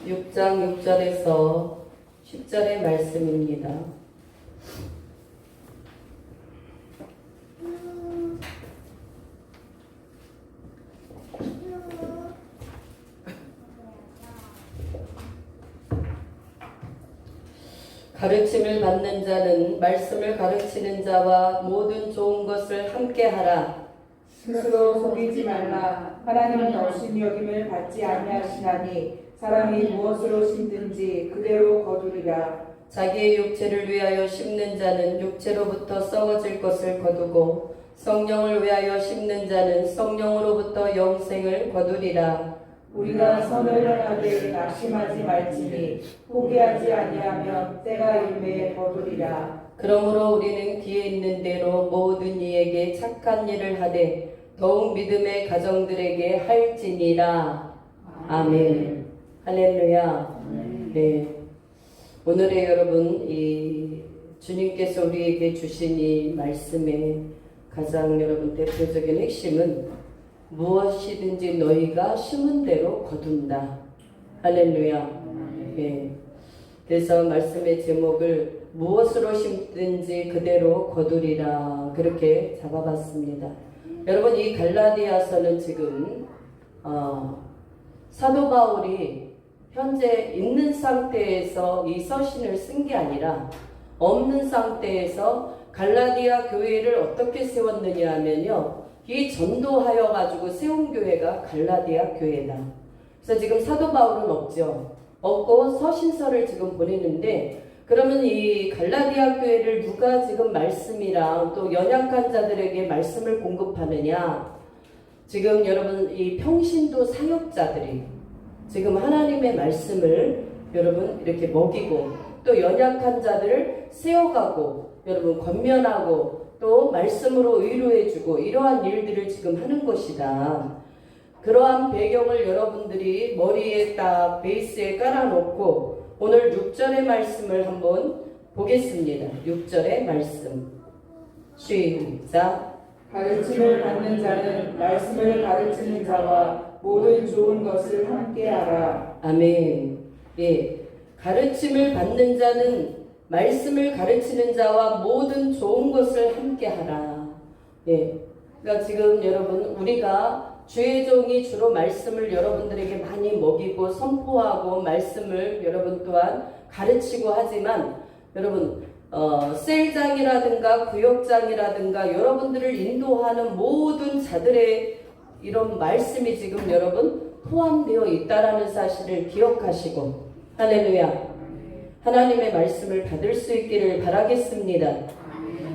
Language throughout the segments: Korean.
6장 6절에서 10절의 말씀입니다. 가르침을 받는 자는 말씀을 가르치는 자와 모든 좋은 것을 함께 하라. 스스로 속이지 말라. 하나님은 없인 여김을 받지 아니하시나니 사람이 무엇으로 심든지 그대로 거두리라. 자기의 육체를 위하여 심는 자는 육체로부터 썩어질 것을 거두고 성령을 위하여 심는 자는 성령으로부터 영생을 거두리라. 우리가 선을 행하되 낙심하지 말지니 포기하지 아니하면 때가 이르매 거두리라. 그러므로 우리는 귀에 있는 대로 모든 이에게 착한 일을 하되 더욱 믿음의 가정들에게 할지니라. 아멘. 할렐루야. 네. 오늘의 여러분, 이 주님께서 우리에게 주신 이 말씀의 가장 여러분 대표적인 핵심은 무엇이든지 너희가 심은 대로 거둔다. 할렐루야. 네. 그래서 말씀의 제목을 무엇으로 심든지 그대로 거두리라 그렇게 잡아봤습니다. 여러분, 이 갈라디아서는 지금 사도 바울이 현재 있는 상태에서 이 서신을 쓴 게 아니라 없는 상태에서 갈라디아 교회를 어떻게 세웠느냐 하면요, 이 전도하여 가지고 세운 교회가 갈라디아 교회다. 그래서 지금 사도 바울은 없고 서신서를 지금 보내는데, 그러면 이 갈라디아 교회를 누가 지금 말씀이랑 또 연약한 자들에게 말씀을 공급하느냐? 지금 여러분 이 평신도 사역자들이 지금 하나님의 말씀을 여러분 이렇게 먹이고 또 연약한 자들을 세워가고 여러분 권면하고 또 말씀으로 위로해주고 이러한 일들을 지금 하는 것이다. 그러한 배경을 여러분들이 머리에 딱 베이스에 깔아놓고 오늘 6절의 말씀을 한번 보겠습니다. 6절의 말씀 시작. 가르침을 받는 자는 말씀을 가르치는 자와 모든 좋은 것을 함께하라. 아멘. 예, 가르침을 받는 자는 말씀을 가르치는 자와 모든 좋은 것을 함께하라. 예, 그러니까 지금 여러분 우리가 주의 종이 주로 말씀을 여러분들에게 많이 먹이고 선포하고 말씀을 여러분 또한 가르치고 하지만 여러분 셀장이라든가 구역장이라든가 여러분들을 인도하는 모든 자들의 이런 말씀이 지금 여러분 포함되어 있다라는 사실을 기억하시고 할렐루야, 하나님의 말씀을 받을 수 있기를 바라겠습니다.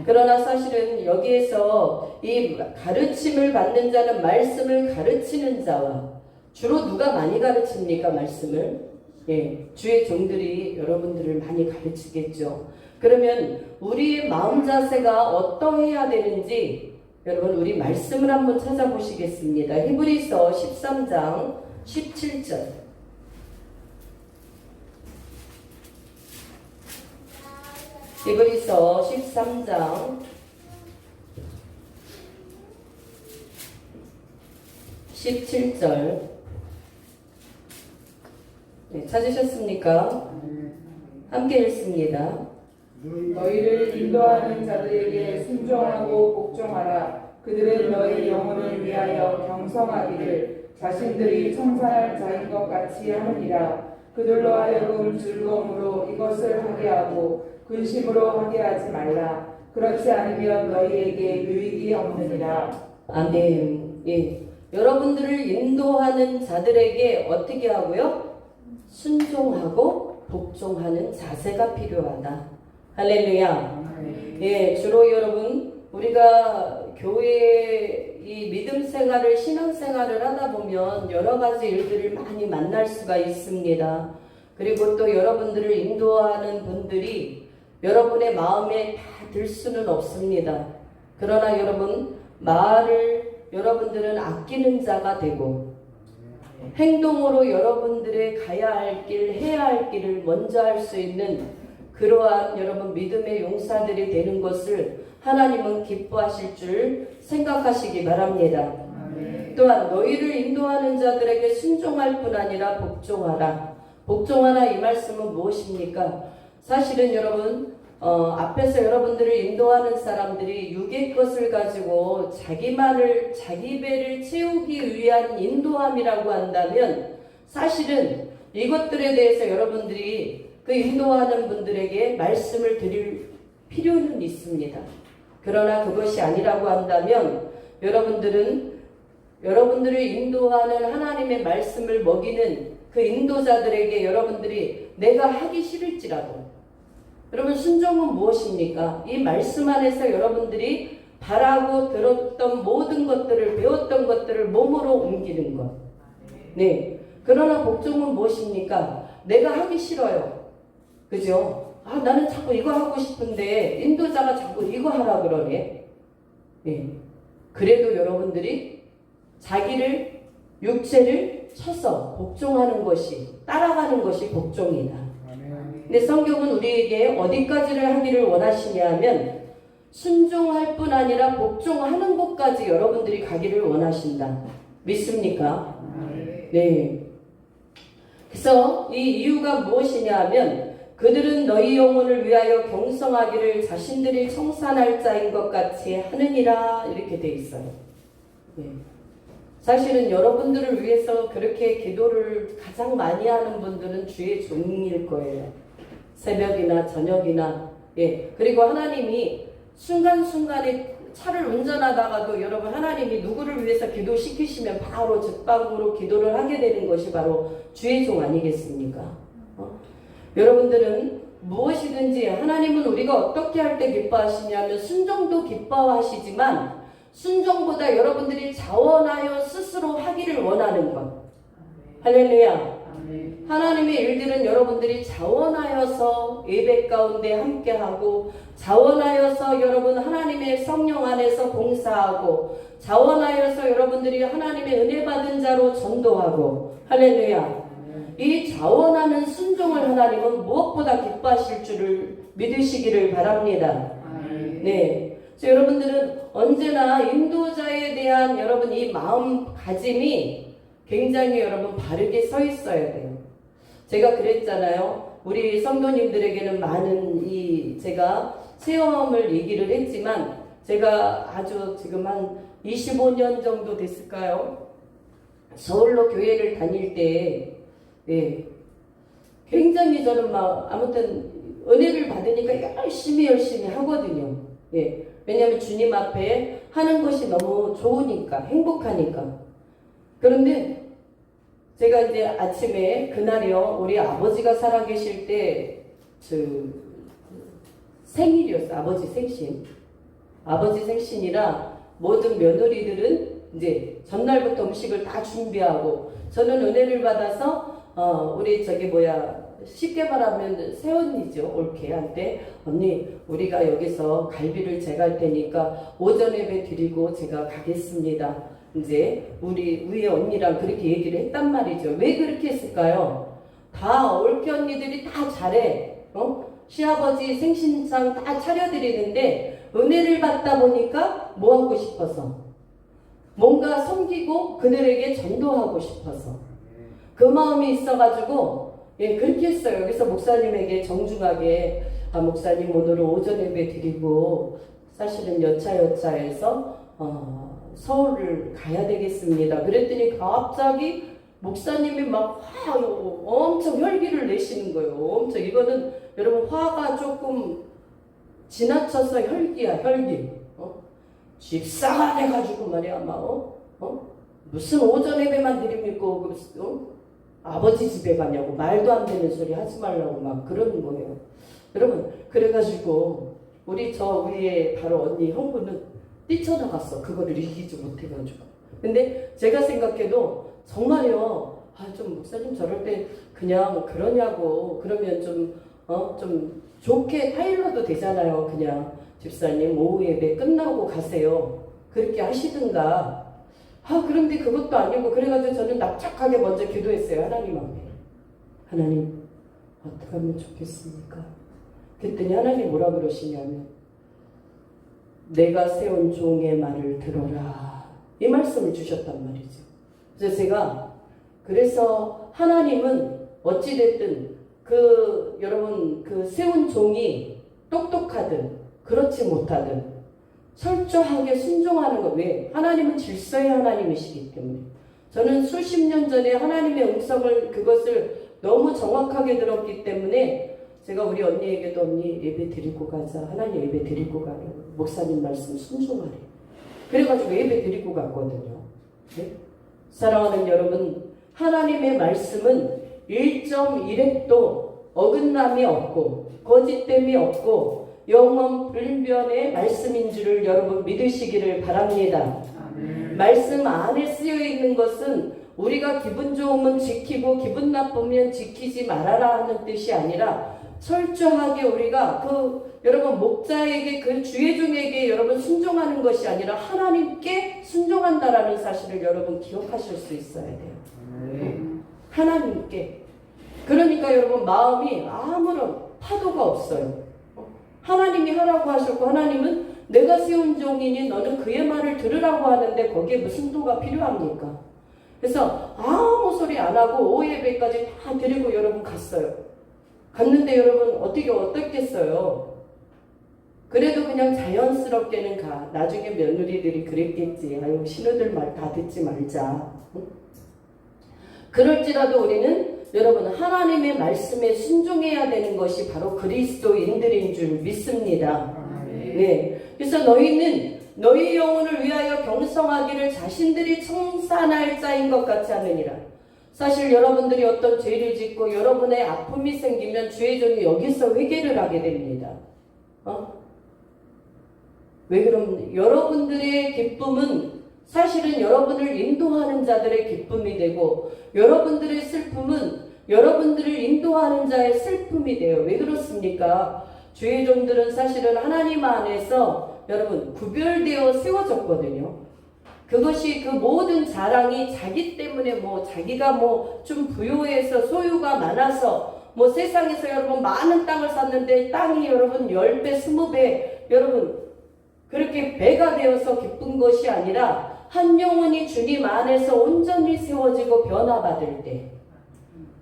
그러나 사실은 여기에서 이 가르침을 받는 자는 말씀을 가르치는 자와 주로 누가 많이 가르칩니까? 말씀을? 예, 주의 종들이 여러분들을 많이 가르치겠죠. 그러면 우리의 마음 자세가 어떠해야 되는지 여러분 우리 말씀을 한번 찾아보시겠습니다. 히브리서 13장 17절. 히브리서 13장 17절. 네, 찾으셨습니까? 함께 읽습니다. 너희를 인도하는 자들에게 순종하고 복종하라. 그들은 너희 영혼을 위하여 경성하기를 자신들이 청산할 자인 것 같이 하느니라. 그들로 하여금 즐거움으로 이것을 하게 하고 근심으로 하게 하지 말라. 그렇지 않으면 너희에게 유익이 없느니라. 아멘. 예. 여러분들을 인도하는 자들에게 어떻게 하고요? 순종하고 복종하는 자세가 필요하다. 할렐루야. 예, 주로 여러분 우리가 교회에 이 믿음 생활을 신앙 생활을 하다 보면 여러 가지 일들을 많이 만날 수가 있습니다. 그리고 또 여러분들을 인도하는 분들이 여러분의 마음에 다 들 수는 없습니다. 그러나 여러분 말을 여러분들은 아끼는 자가 되고 행동으로 여러분들의 가야 할 길, 해야 할 길을 먼저 할 수 있는 그러한 여러분 믿음의 용사들이 되는 것을 하나님은 기뻐하실 줄 생각하시기 바랍니다. 또한 너희를 인도하는 자들에게 순종할 뿐 아니라 복종하라. 복종하라 이 말씀은 무엇입니까? 사실은 여러분 앞에서 여러분들을 인도하는 사람들이 육의 것을 가지고 자기 배를 채우기 위한 인도함이라고 한다면 사실은 이것들에 대해서 여러분들이 그 인도하는 분들에게 말씀을 드릴 필요는 있습니다. 그러나 그것이 아니라고 한다면 여러분들을 인도하는 하나님의 말씀을 먹이는 그 인도자들에게 여러분들이 내가 하기 싫을지라도 여러분 순종은 무엇입니까? 이 말씀 안에서 여러분들이 바라고 들었던 모든 것들을 배웠던 것들을 몸으로 옮기는 것. 네. 그러나 복종은 무엇입니까? 내가 하기 싫어요. 그죠? 나는 자꾸 이거 하고 싶은데 인도자가 자꾸 이거 하라 그러네. 네. 그래도 여러분들이 자기를 육체를 쳐서 복종하는 것이 따라가는 것이 복종이다. 근데 성경은 우리에게 어디까지를 하기를 원하시냐 하면 순종할 뿐 아니라 복종하는 곳까지 여러분들이 가기를 원하신다. 믿습니까? 네. 그래서 이 이유가 무엇이냐 하면 그들은 너희 영혼을 위하여 경성하기를 자신들이 청산할 자인 것 같이 하느니라 이렇게 돼 있어요. 네. 사실은 여러분들을 위해서 그렇게 기도를 가장 많이 하는 분들은 주의 종일 거예요. 새벽이나 저녁이나 그리고 하나님이 순간순간에 차를 운전하다가도 여러분 하나님이 누구를 위해서 기도시키시면 바로 즉방으로 기도를 하게 되는 것이 바로 주의 종 아니겠습니까? 여러분들은 무엇이든지 하나님은 우리가 어떻게 할 때 기뻐하시냐면 순종도 기뻐하시지만 순종보다 여러분들이 자원하여 스스로 하기를 원하는 것. 할렐루야. 하나님의 일들은 여러분들이 자원하여서 예배 가운데 함께하고 자원하여서 여러분 하나님의 성령 안에서 봉사하고 자원하여서 여러분들이 하나님의 은혜 받은 자로 전도하고 할렐루야. 이 자원하는 순종을 하나님은 무엇보다 기뻐하실 줄을 믿으시기를 바랍니다. 네. 그래서 여러분들은 언제나 인도자에 대한 여러분 이 마음가짐이 굉장히 여러분 바르게 서 있어야 돼요. 제가 그랬잖아요. 우리 성도님들에게는 많은 제가 체험을 얘기를 했지만 제가 아주 지금 한 25년 정도 됐을까요? 서울로 교회를 다닐 때 굉장히 저는 아무튼 은혜를 받으니까 열심히 하거든요. 왜냐하면 주님 앞에 하는 것이 너무 좋으니까 행복하니까. 그런데 제가 이제 아침에 그날이요 우리 아버지가 살아계실 때 생일이었어요. 아버지 생신이라 모든 며느리들은 이제 전날부터 음식을 다 준비하고 저는 은혜를 받아서 우리 쉽게 말하면 새언니죠. 올케한테 언니 우리가 여기서 갈비를 재갈 테니까 오전 예배 드리고 제가 가겠습니다. 이제 우리 위에 언니랑 그렇게 얘기를 했단 말이죠. 왜 그렇게 했을까요? 다 올케 언니들이 다 잘해. 시아버지 생신상 다 차려드리는데 은혜를 받다 보니까 뭐 하고 싶어서 뭔가 섬기고 그들에게 전도하고 싶어서 그 마음이 있어가지고 그렇게 했어요. 여기서 목사님에게 정중하게 목사님 오늘은 오전 예배 드리고 사실은 여차여차해서 서울을 가야 되겠습니다. 그랬더니 갑자기 목사님이 막 엄청 혈기를 내시는 거예요. 엄청 이거는 여러분 화가 조금 지나쳐서 혈기야 혈기. 집사가 돼가지고 말이야 무슨 오전 예배만 드립니까? 아버지 집에 가냐고 말도 안 되는 소리 하지 말라고 막 그러는 거예요. 여러분 그래가지고 우리 저 위에 바로 언니 형부는 뛰쳐나갔어. 그거를 이기지 못해가지고. 근데 제가 생각해도 정말요. 좀 목사님 저럴 때 그냥 그러냐고 그러면 좀 좋게 타일러도 되잖아요. 그냥 집사님 오후 예배 끝나고 가세요. 그렇게 하시든가. 그런데 그것도 아니고 그래가지고 저는 납작하게 먼저 기도했어요. 하나님 앞에. 하나님 어떻게 하면 좋겠습니까? 그랬더니 하나님 뭐라 그러시냐면 내가 세운 종의 말을 들어라. 이 말씀을 주셨단 말이죠. 그래서 제가 하나님은 어찌됐든 여러분 세운 종이 똑똑하든 그렇지 못하든 철저하게 순종하는 거. 왜? 하나님은 질서의 하나님이시기 때문에. 저는 수십 년 전에 하나님의 음성을 그것을 너무 정확하게 들었기 때문에 제가 우리 언니에게도 언니 예배 드리고 가자. 하나님 예배 드리고 가래. 목사님 말씀 순종하래. 그래가지고 예배 드리고 갔거든요. 네? 사랑하는 여러분, 하나님의 말씀은 1.1획도 어긋남이 없고 거짓됨이 없고 영원 불변의 말씀인 줄을 여러분 믿으시기를 바랍니다. 말씀 안에 쓰여 있는 것은 우리가 기분 좋으면 지키고 기분 나쁘면 지키지 말아라 하는 뜻이 아니라 철저하게 우리가 여러분 목자에게 그 주의종에게 여러분 순종하는 것이 아니라 하나님께 순종한다라는 사실을 여러분 기억하실 수 있어야 돼요. 하나님께. 그러니까 여러분 마음이 아무런 파도가 없어요. 하나님이 하라고 하셨고 하나님은 내가 세운 종이니 너는 그의 말을 들으라고 하는데 거기에 무슨 도가 필요합니까? 그래서 아무 소리 안 하고 오예배까지 다 드리고 여러분 갔어요. 갔는데 여러분 어떻겠어요? 그래도 그냥 자연스럽게는 가. 나중에 며느리들이 그랬겠지. 아유 신우들 말 다 듣지 말자. 그럴지라도 우리는 여러분 하나님의 말씀에 순종해야 되는 것이 바로 그리스도인들인 줄 믿습니다. 네. 그래서 너희는 너희 영혼을 위하여 경성하기를 자신들이 청산할 자인 것 같지 않으니라. 사실 여러분들이 어떤 죄를 짓고 여러분의 아픔이 생기면 주의 종이 여기서 회개를 하게 됩니다. 왜 그럼 여러분들의 기쁨은 사실은 여러분을 인도하는 자들의 기쁨이 되고 여러분들의 슬픔은 여러분들을 인도하는 자의 슬픔이 돼요. 왜 그렇습니까? 주의 종들은 사실은 하나님 안에서 여러분 구별되어 세워졌거든요. 그것이 그 모든 자랑이 자기 때문에 자기가 좀 부유해서 소유가 많아서 세상에서 여러분 많은 땅을 샀는데 땅이 여러분 10배 20배 여러분 그렇게 배가 되어서 기쁜 것이 아니라 한 영혼이 주님 안에서 온전히 세워지고 변화받을 때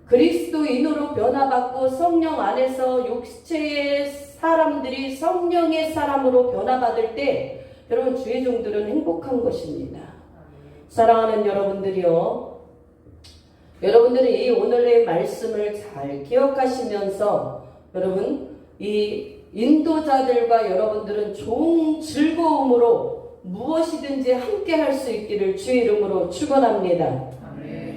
그리스도인으로 변화받고 성령 안에서 육체의 사람들이 성령의 사람으로 변화받을 때 여러분 주의 종들은 행복한 것입니다. 사랑하는 여러분들이요, 여러분들은 이 오늘의 말씀을 잘 기억하시면서 여러분 이 인도자들과 여러분들은 좋은 즐거움으로 무엇이든지 함께 할 수 있기를 주의 이름으로 축원합니다.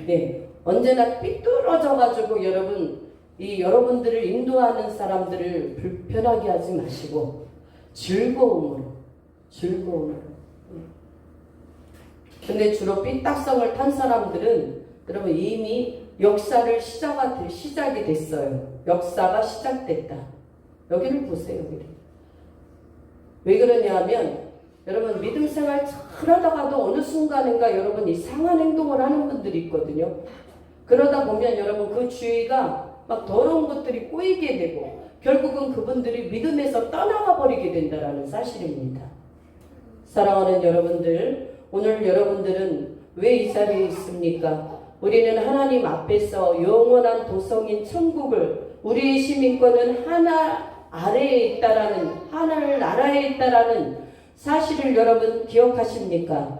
네, 언제나 삐뚤어져 가지고 여러분들을 인도하는 사람들을 불편하게 하지 마시고 즐거움으로. 근데 주로 삐딱성을 탄 사람들은 여러분 이미 역사를 시작이 됐어요. 역사가 시작됐다. 여기를 보세요. 왜 그러냐면 여러분 믿음 생활 잘 하다가도 어느 순간인가 여러분 이상한 행동을 하는 분들이 있거든요. 그러다 보면 여러분 그 주위가 막 더러운 것들이 꼬이게 되고 결국은 그분들이 믿음에서 떠나가 버리게 된다는 사실입니다. 사랑하는 여러분들, 오늘 여러분들은 왜 이 자리에 있습니까? 우리는 하나님 앞에서 영원한 도성인 천국을 우리의 시민권은 하나님 나라에 있다라는 사실을 여러분 기억하십니까?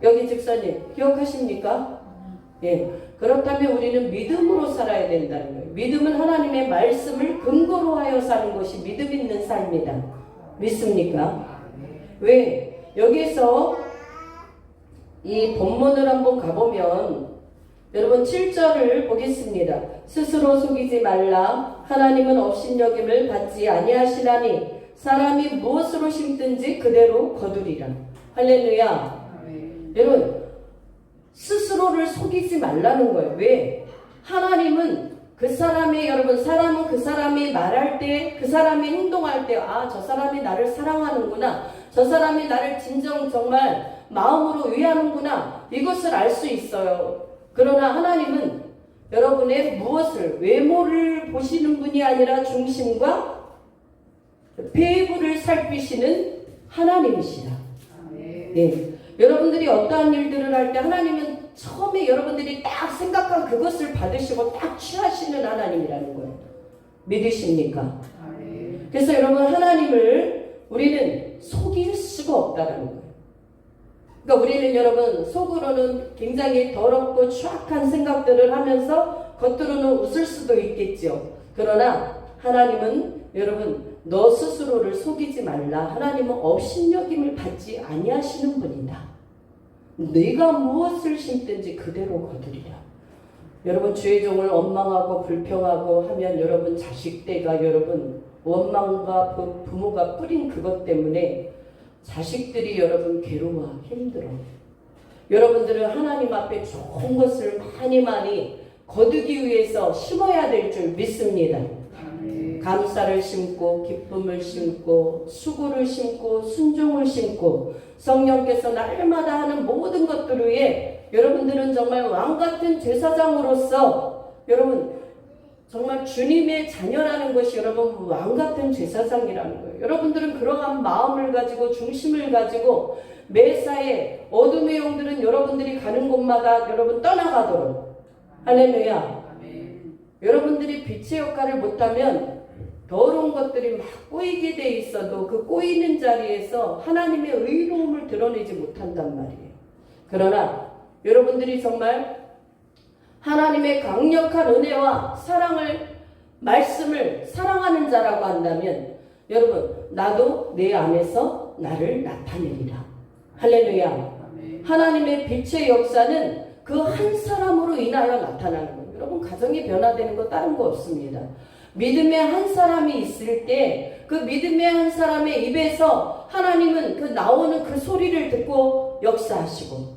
여기 집사님 기억하십니까? 예. 그렇다면 우리는 믿음으로 살아야 된다는 거예요. 믿음은 하나님의 말씀을 근거로 하여 사는 것이 믿음 있는 삶이다. 믿습니까? 왜? 여기서 이 본문을 한번 가보면 여러분 7절을 보겠습니다. 스스로 속이지 말라. 하나님은 업신여김을 받지 아니하시나니 사람이 무엇으로 심든지 그대로 거두리라. 할렐루야. 여러분 스스로를 속이지 말라는 거예요. 왜? 하나님은 사람은 그 사람이 말할 때, 그 사람이 행동할 때, 저 사람이 나를 사랑하는구나. 저 사람이 나를 정말 마음으로 위하는구나. 이것을 알 수 있어요. 그러나 하나님은 여러분의 외모를 보시는 분이 아니라 중심과 배부를 살피시는 하나님이시다. 네. 여러분들이 어떠한 일들을 할 때 하나님은 처음에 여러분들이 딱 생각한 그것을 받으시고 딱 취하시는 하나님이라는 거예요. 믿으십니까? 그래서 여러분, 하나님을 우리는 속일 수가 없다는 거예요. 그러니까 우리는 여러분, 속으로는 굉장히 더럽고 추악한 생각들을 하면서 겉으로는 웃을 수도 있겠죠. 그러나 하나님은 여러분, 너 스스로를 속이지 말라. 하나님은 업신여김을 받지 아니하시는 분이다. 네가 무엇을 심든지 그대로 거두리라. 여러분, 주의 종을 원망하고 불평하고 하면 여러분, 자식대가 여러분 원망과 부모가 뿌린 그것 때문에 자식들이 여러분 괴로워 힘들어. 여러분들은 하나님 앞에 좋은 것을 많이 거두기 위해서 심어야 될 줄 믿습니다. 감사를 심고 기쁨을 심고 수고를 심고 순종을 심고 성령께서 날마다 하는 모든 것들 위해 여러분들은 정말 왕같은 제사장으로서 여러분 정말 주님의 자녀라는 것이 여러분 왕같은 제사장이라는 거예요. 여러분들은 그러한 마음을 가지고 중심을 가지고 매사에 어둠의 영들은 여러분들이 가는 곳마다 여러분 떠나가도록 할렐루야. 여러분들이 빛의 역할을 못하면 더러운 것들이 막 꼬이게 돼 있어도 그 꼬이는 자리에서 하나님의 의로움을 드러내지 못한단 말이에요. 그러나 여러분들이 정말 하나님의 강력한 은혜와 말씀을 사랑하는 자라고 한다면 여러분, 나도 내 안에서 나를 나타내리라. 할렐루야. 하나님의 빛의 역사는 그 한 사람으로 인하여 나타나는 거예요. 여러분, 가정이 변화되는 거 다른 거 없습니다. 믿음의 한 사람이 있을 때 그 믿음의 한 사람의 입에서 하나님은 그 나오는 그 소리를 듣고 역사하시고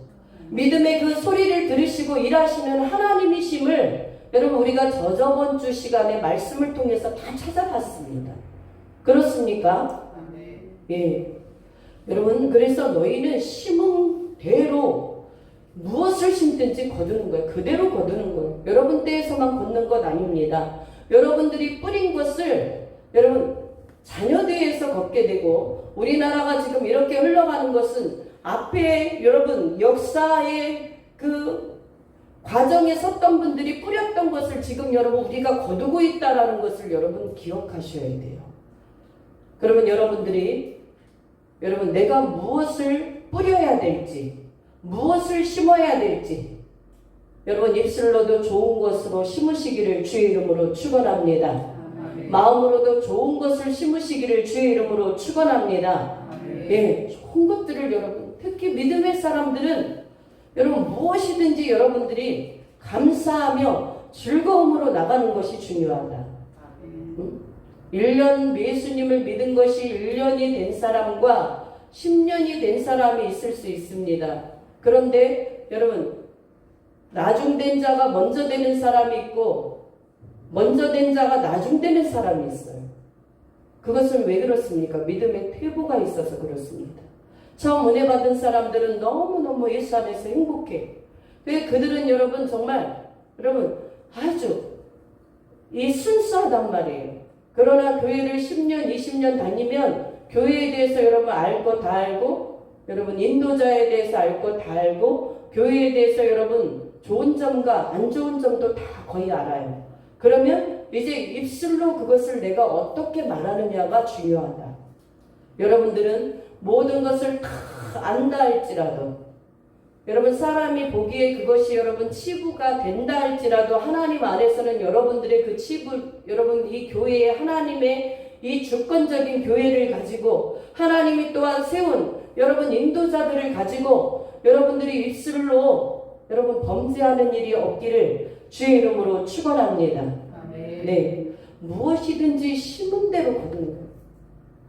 믿음의 그 소리를 들으시고 일하시는 하나님이심을 여러분 우리가 저번 주 시간에 말씀을 통해서 다 찾아봤습니다. 그렇습니까? 예. 여러분, 그래서 너희는 심은 대로 무엇을 심든지 거두는 거예요. 그대로 거두는 거예요. 여러분 떼에서만 걷는 것 아닙니다. 여러분들이 뿌린 것을 여러분 자녀대에서 걷게 되고 우리나라가 지금 이렇게 흘러가는 것은 앞에 여러분 역사의 그 과정에 섰던 분들이 뿌렸던 것을 지금 여러분 우리가 거두고 있다라는 것을 여러분 기억하셔야 돼요. 그러면 여러분들이 여러분 내가 무엇을 뿌려야 될지 무엇을 심어야 될지 여러분 입술로도 좋은 것으로 심으시기를 주의 이름으로 축원합니다. 마음으로도 좋은 것을 심으시기를 주의 이름으로 축원합니다. 예, 좋은 것들을 여러분 특히 믿음의 사람들은 여러분 무엇이든지 여러분들이 감사하며 즐거움으로 나가는 것이 중요하다. 1년 예수님을 믿은 것이 1년이 된 사람과 10년이 된 사람이 있을 수 있습니다. 그런데 여러분 나중된 자가 먼저 되는 사람이 있고 먼저 된 자가 나중되는 사람이 있어요. 그것은 왜 그렇습니까? 믿음의 퇴보가 있어서 그렇습니다. 처음 은혜 받은 사람들은 너무너무 예수 안에서 행복해. 그들은 여러분 정말 여러분 아주 이 순수하단 말이에요. 그러나 교회를 10년 20년 다니면 교회에 대해서 여러분 알 거 다 알고 여러분 인도자에 대해서 알 거 다 알고 교회에 대해서 여러분 좋은 점과 안 좋은 점도 다 거의 알아요. 그러면 이제 입술로 그것을 내가 어떻게 말하느냐가 중요하다. 여러분들은 모든 것을 다 안다 할지라도 여러분 사람이 보기에 그것이 여러분 치부가 된다 할지라도 하나님 안에서는 여러분들의 그 치부 여러분 이 교회에 하나님의 이 주권적인 교회를 가지고 하나님이 또한 세운 여러분 인도자들을 가지고 여러분들이 입술로 여러분 범죄하는 일이 없기를 주의 이름으로 축원합니다. 네, 무엇이든지 심은 대로 거두는 거예요.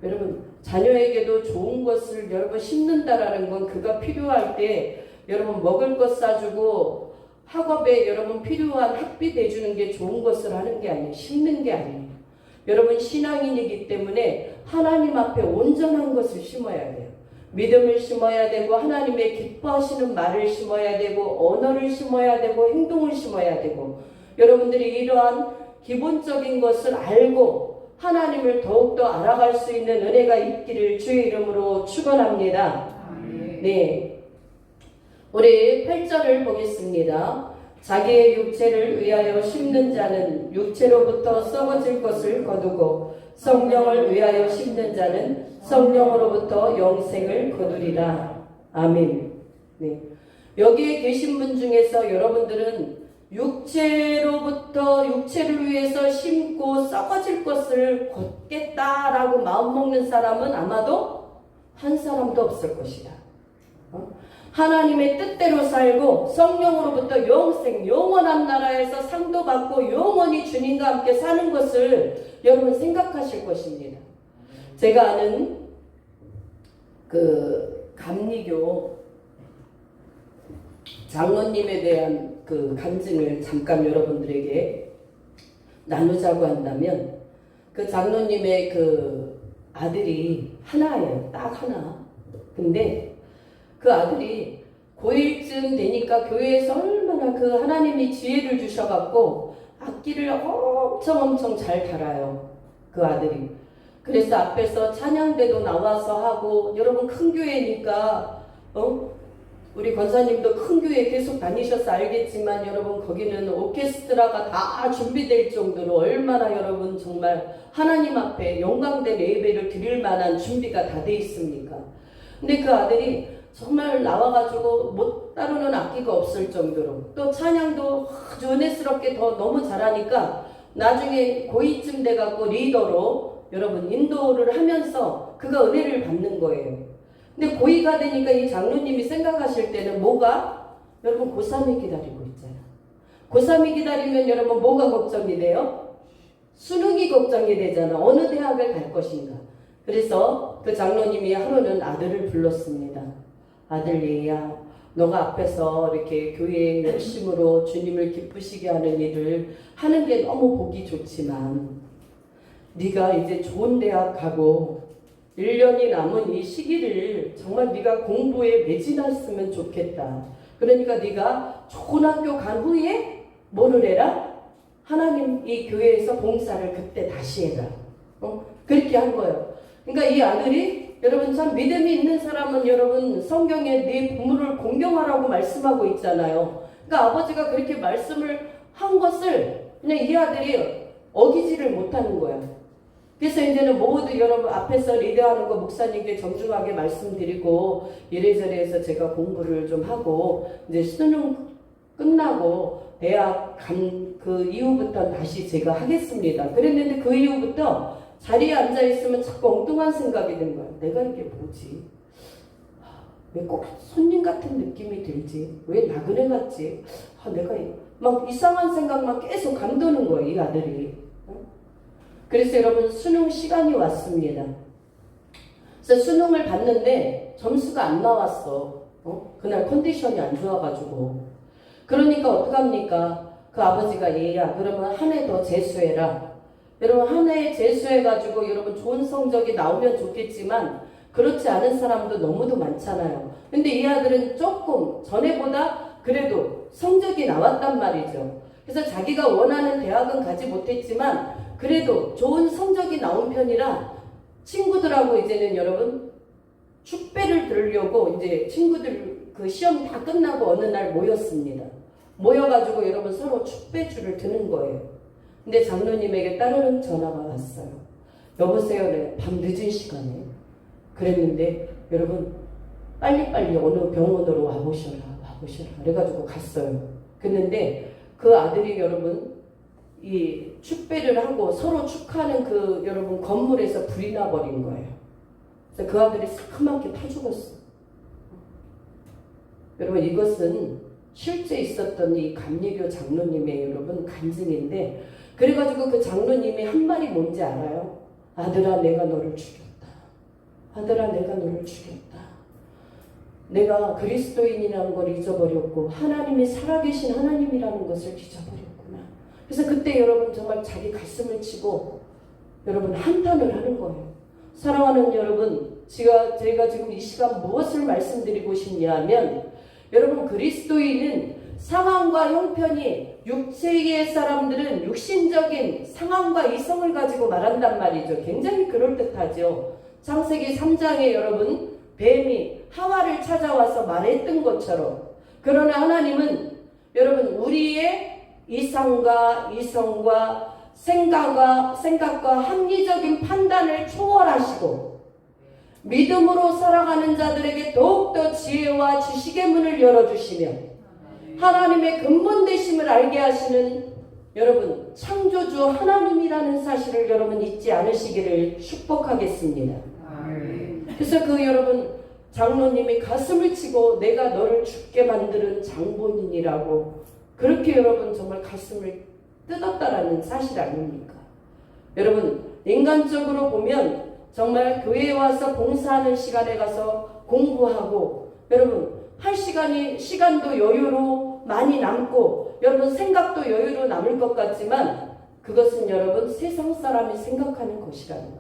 여러분 자녀에게도 좋은 것을 여러분 심는다라는 건 그가 필요할 때 여러분 먹을 것 사주고 학업에 여러분 필요한 학비 내주는 게 좋은 것을 하는 게 아니에요. 심는 게 아니에요. 여러분 신앙인이기 때문에 하나님 앞에 온전한 것을 심어야 돼요. 믿음을 심어야 되고 하나님의 기뻐하시는 말을 심어야 되고 언어를 심어야 되고 행동을 심어야 되고 여러분들이 이러한 기본적인 것을 알고 하나님을 더욱더 알아갈 수 있는 은혜가 있기를 주의 이름으로 축원합니다. 네, 우리 8절을 보겠습니다. 자기의 육체를 위하여 심는 자는 육체로부터 썩어질 것을 거두고 성령을 위하여 심는 자는 성령으로부터 영생을 거두리라. 아멘. 네. 여기에 계신 분 중에서 여러분들은 육체로부터 육체를 위해서 심고 썩어질 것을 걷겠다라고 마음먹는 사람은 아마도 한 사람도 없을 것이다. 하나님의 뜻대로 살고 성령으로부터 영생, 영원한 나라에서 상도 받고 영원히 주님과 함께 사는 것을 여러분 생각하실 것입니다. 제가 아는 그 감리교 장로님에 대한 그 간증을 잠깐 여러분들에게 나누자고 한다면, 그 장로님의 그 아들이 하나예요. 딱 하나. 근데 그 아들이 고1쯤 되니까 교회에서 얼마나 그 하나님이 지혜를 주셔갖고 악기를 엄청 잘 달아요. 그 아들이. 그래서 앞에서 찬양대도 나와서 하고, 여러분 큰 교회니까 우리 권사님도 큰 교회 계속 다니셔서 알겠지만 여러분 거기는 오케스트라가 다 준비될 정도로 얼마나 여러분 정말 하나님 앞에 영광된 예배를 드릴 만한 준비가 다 돼 있습니까? 근데 그 아들이 정말 나와가지고 못 다루는 악기가 없을 정도로, 또 찬양도 아주 은혜스럽게 더 너무 잘하니까 나중에 고2쯤 돼갖고 리더로 여러분 인도를 하면서 그가 은혜를 받는 거예요. 근데 고2가 되니까 이 장로님이 생각하실 때는 뭐가? 여러분 고3이 기다리고 있잖아. 고3이 기다리면 여러분 뭐가 걱정이 돼요? 수능이 걱정이 되잖아. 어느 대학을 갈 것인가. 그래서 그 장로님이 하루는 아들을 불렀습니다. 아들 얘야, 너가 앞에서 이렇게 교회의 열심으로 주님을 기쁘시게 하는 일을 하는 게 너무 보기 좋지만 네가 이제 좋은 대학 가고 1년이 남은 이 시기를 정말 네가 공부에 매진했으면 좋겠다. 그러니까 네가 좋은 학교 간 후에 뭐를 해라? 하나님 이 교회에서 봉사를 그때 다시 해라. 그렇게 한 거예요. 그러니까 이 아들이, 여러분 참 믿음이 있는 사람은 여러분 성경에 네 부모를 공경하라고 말씀하고 있잖아요. 그러니까 아버지가 그렇게 말씀을 한 것을 그냥 이 아들이 어기지를 못하는 거예요. 그래서 이제는 모두 여러분 앞에서 리더하는 거 목사님께 정중하게 말씀드리고 이래저래 해서 제가 공부를 좀 하고 이제 수능 끝나고 대학 간 그 이후부터 다시 제가 하겠습니다. 그랬는데 그 이후부터 자리에 앉아 있으면 자꾸 엉뚱한 생각이 드는 거야. 내가 이게 뭐지? 왜 꼭 손님 같은 느낌이 들지? 왜 나그네 같지? 내가 막 이상한 생각만 계속 감도는 거예요, 이 아들이. 그래서 여러분 수능 시간이 왔습니다. 그래서 수능을 봤는데 점수가 안 나왔어. 그날 컨디션이 안 좋아가지고. 그러니까 어떡합니까? 그 아버지가 얘야 그러면 한 해 더 재수해라. 여러분 한 해 재수해가지고 여러분 좋은 성적이 나오면 좋겠지만 그렇지 않은 사람도 너무도 많잖아요. 근데 이 아들은 조금 전에보다 그래도 성적이 나왔단 말이죠. 그래서 자기가 원하는 대학은 가지 못했지만 그래도 좋은 성적이 나온 편이라 친구들하고 이제는 여러분 축배를 들으려고 이제 친구들 그 시험 다 끝나고 어느 날 모였습니다. 모여가지고 여러분 서로 축배줄을 드는 거예요. 근데 장로님에게 따르는 전화가 왔어요. 여보세요, 네, 밤 늦은 시간에. 그랬는데 여러분 빨리빨리 어느 병원으로 와보셔라. 그래가지고 갔어요. 그랬는데 그 아들이 여러분 이 축배를 하고 서로 축하하는 그 여러분 건물에서 불이 나버린 거예요. 그래서 그 아들이 새카맣게 타 죽었어. 여러분 이것은 실제 있었던 이 감리교 장로님의 여러분 간증인데, 그래가지고 그 장로님이 한 말이 뭔지 알아요? 아들아 내가 너를 죽였다. 아들아 내가 너를 죽였다. 내가 그리스도인이라는 걸 잊어버렸고 하나님이 살아계신 하나님이라는 것을 잊어버렸구나. 그래서 그때 여러분 정말 자기 가슴을 치고 여러분 한탄을 하는 거예요. 사랑하는 여러분, 제가 지금 이 시간 무엇을 말씀드리고 싶냐면, 여러분 그리스도인은 상황과 형편이, 육체의 사람들은 육신적인 상황과 이성을 가지고 말한단 말이죠. 굉장히 그럴듯하죠. 창세기 3장에 여러분 뱀이 하와를 찾아와서 말했던 것처럼 그러나 하나님은 여러분 우리의 이상과 이성과 생각과 합리적인 판단을 초월하시고 믿음으로 살아가는 자들에게 더욱더 지혜와 지식의 문을 열어주시며 하나님의 근본 되심을 알게 하시는 여러분 창조주 하나님이라는 사실을 여러분 잊지 않으시기를 축복하겠습니다. 그래서 그 여러분 장로님이 가슴을 치고 내가 너를 죽게 만드는 장본인이라고 그렇게 여러분 정말 가슴을 뜯었다라는 사실 아닙니까? 여러분 인간적으로 보면 정말 교회에 와서 봉사하는 시간에 가서 공부하고 여러분 할 시간도 여유로 많이 남고 여러분 생각도 여유로 남을 것 같지만 그것은 여러분 세상 사람이 생각하는 것이라는 것.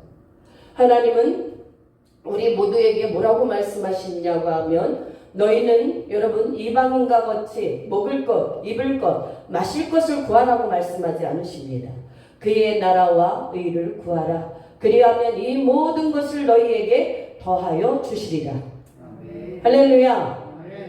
하나님은 우리 모두에게 뭐라고 말씀하시냐고 하면 너희는 여러분 이방인과 같이 먹을 것, 입을 것, 마실 것을 구하라고 말씀하지 않으십니다. 그의 나라와 의를 구하라. 그리하면 이 모든 것을 너희에게 더하여 주시리라. 할렐루야.